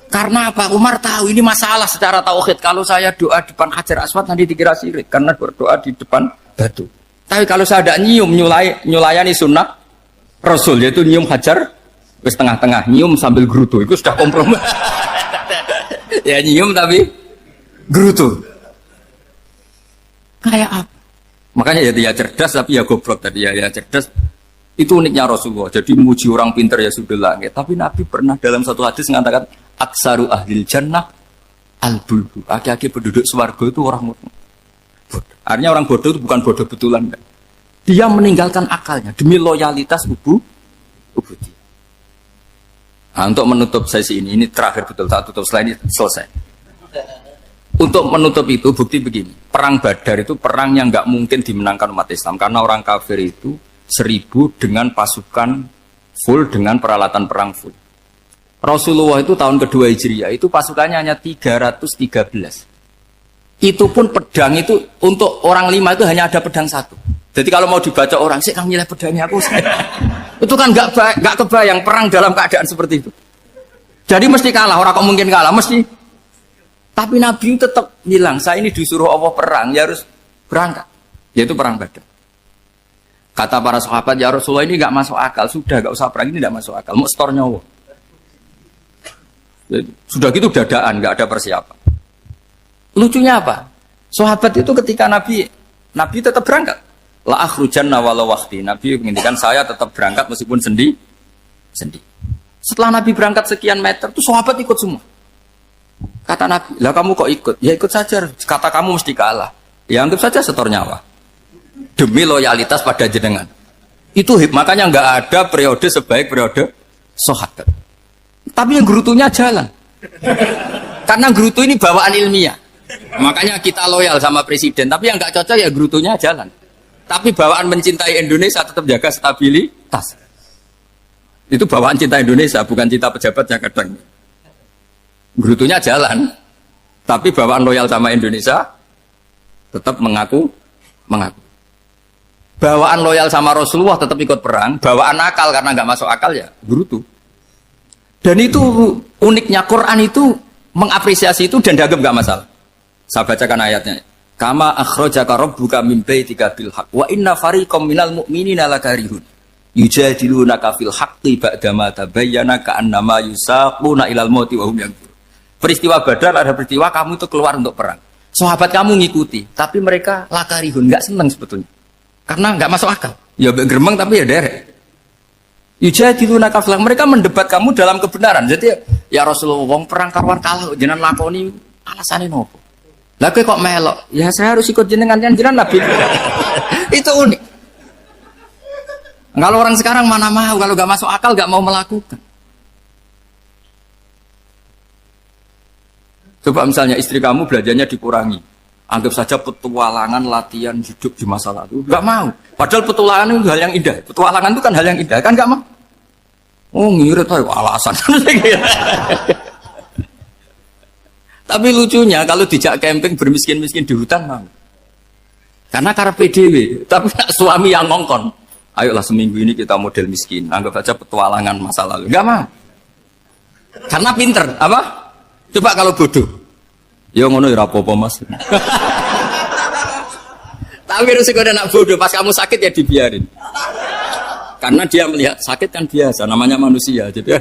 Karena apa? Umar tahu ini masalah secara tauhid. Kalau saya doa depan Hajar Aswad nanti dikira syirik, karena berdoa di depan batu. Tapi kalau saya tidak nyium, nyulayani sunnah Rasul, yaitu nyium Hajar, ke tengah-tengah, nyium sambil gerutu, itu sudah kompromi. Ya nyium tapi gerutu. Kayak apa? Makanya ya cerdas tapi ya goblok tadi ya cerdas. Itu uniknya Rasulullah. Jadi muji orang pintar ya sudah lah. Tapi Nabi pernah dalam satu hadis mengatakan aksaru ahlil jannah al-bulbu. Aki-aki penduduk swarga itu orang bodoh. Artinya orang bodoh itu bukan bodoh betulan. Dia meninggalkan akalnya demi loyalitas ubudi. Nah, untuk menutup sesi ini terakhir betul, tak tutup setelah ini selesai. Untuk menutup itu bukti begini, perang Badar itu perang yang nggak mungkin dimenangkan umat Islam karena orang kafir itu 1000 dengan pasukan full dengan peralatan perang full. Rasulullah itu tahun kedua Hijriah itu pasukannya hanya 313. Itu pun pedang itu untuk orang 5 itu hanya ada pedang 1. Jadi kalau mau dibaca orang, sih kan nilai pedangnya aku. Itu kan nggak kebayang perang dalam keadaan seperti itu. Jadi mesti kalah, orang kok mungkin kalah, mesti. Tapi Nabi tetap bilang, saya ini disuruh Allah perang, ya harus berangkat. Yaitu perang Badar. Kata para sahabat, ya Rasulullah ini nggak masuk akal, sudah nggak usah perang, ini nggak masuk akal, mau setor nyawa. Sudah gitu dadaan, nggak ada persiapan. Lucunya apa? Sahabat itu ketika Nabi tetap berangkat. La akhrujanna walau waqti. Nabi menginginkan saya tetap berangkat meskipun sendi. Setelah Nabi berangkat sekian meter, tuh sahabat ikut semua. Kata Nabi, lah kamu kok ikut? Ya ikut saja. Kata kamu mesti kalah. Ya anggap saja setor nyawa. Demi loyalitas pada jenengan. Itu makanya nggak ada periode sebaik periode sahabat. Tapi yang gerutunya jalan. Karena gerutu ini bawaan ilmiah. Makanya kita loyal sama presiden, tapi yang nggak cocok ya gerutunya jalan. Tapi bawaan mencintai Indonesia tetap jaga stabilitas. Itu bawaan cinta Indonesia, bukan cinta pejabatnya kadang. Gerutunya jalan, tapi bawaan loyal sama Indonesia tetap mengaku. Bawaan loyal sama Rasulullah tetap ikut perang, bawaan akal karena nggak masuk akal ya gerutu. Dan itu uniknya Quran itu mengapresiasi itu dan dianggap nggak masalah. Saya bacakan ayatnya. Kama akhrajaka rabbuka min baitika bil haqq wa inna fariqam minal mu'minina lakarihun yujadilunaka fil haqqi ba'dama tabayyana ka'annama yusaquna ilal mauti wa hum yanzurun. Peristiwa Badar ada peristiwa kamu itu keluar untuk perang. Sahabat kamu ngikuti, tapi mereka lakarihun, enggak senang sebetulnya. Karena enggak masuk akal. Ya geremeng tapi ya derek. Yujadilunaka fil haqq, mereka mendebat kamu dalam kebenaran. Jadi ya Rasulullah wong perang karuan kalah jenengan lakoni alasane nopo? Lah kok melok? Ya saya harus ikut jenengan Nabi. Itu unik. Kalau orang sekarang mana mau, kalau gak masuk akal gak mau melakukan. Coba misalnya istri kamu belajarnya dikurangi. Anggap saja petualangan latihan hidup di masa lalu. Gak mau. Padahal petualangan itu hal yang indah. Petualangan itu kan hal yang indah, kan gak mau. Oh ngirit ayo alasan. Tapi lucunya kalau dijak camping bermiskin-miskin di hutan mau. Karena PDW, tapi suami yang ngongkon. Ayolah seminggu ini kita model miskin, anggap saja petualangan masa lalu. Enggak mau. Karena pinter, apa? Coba kalau bodoh. Ya ngono ya apa-apa Mas. Tapi resiko anak bodoh, pas kamu sakit ya dibiarin. Karena dia melihat sakit kan biasa, namanya manusia. Jadi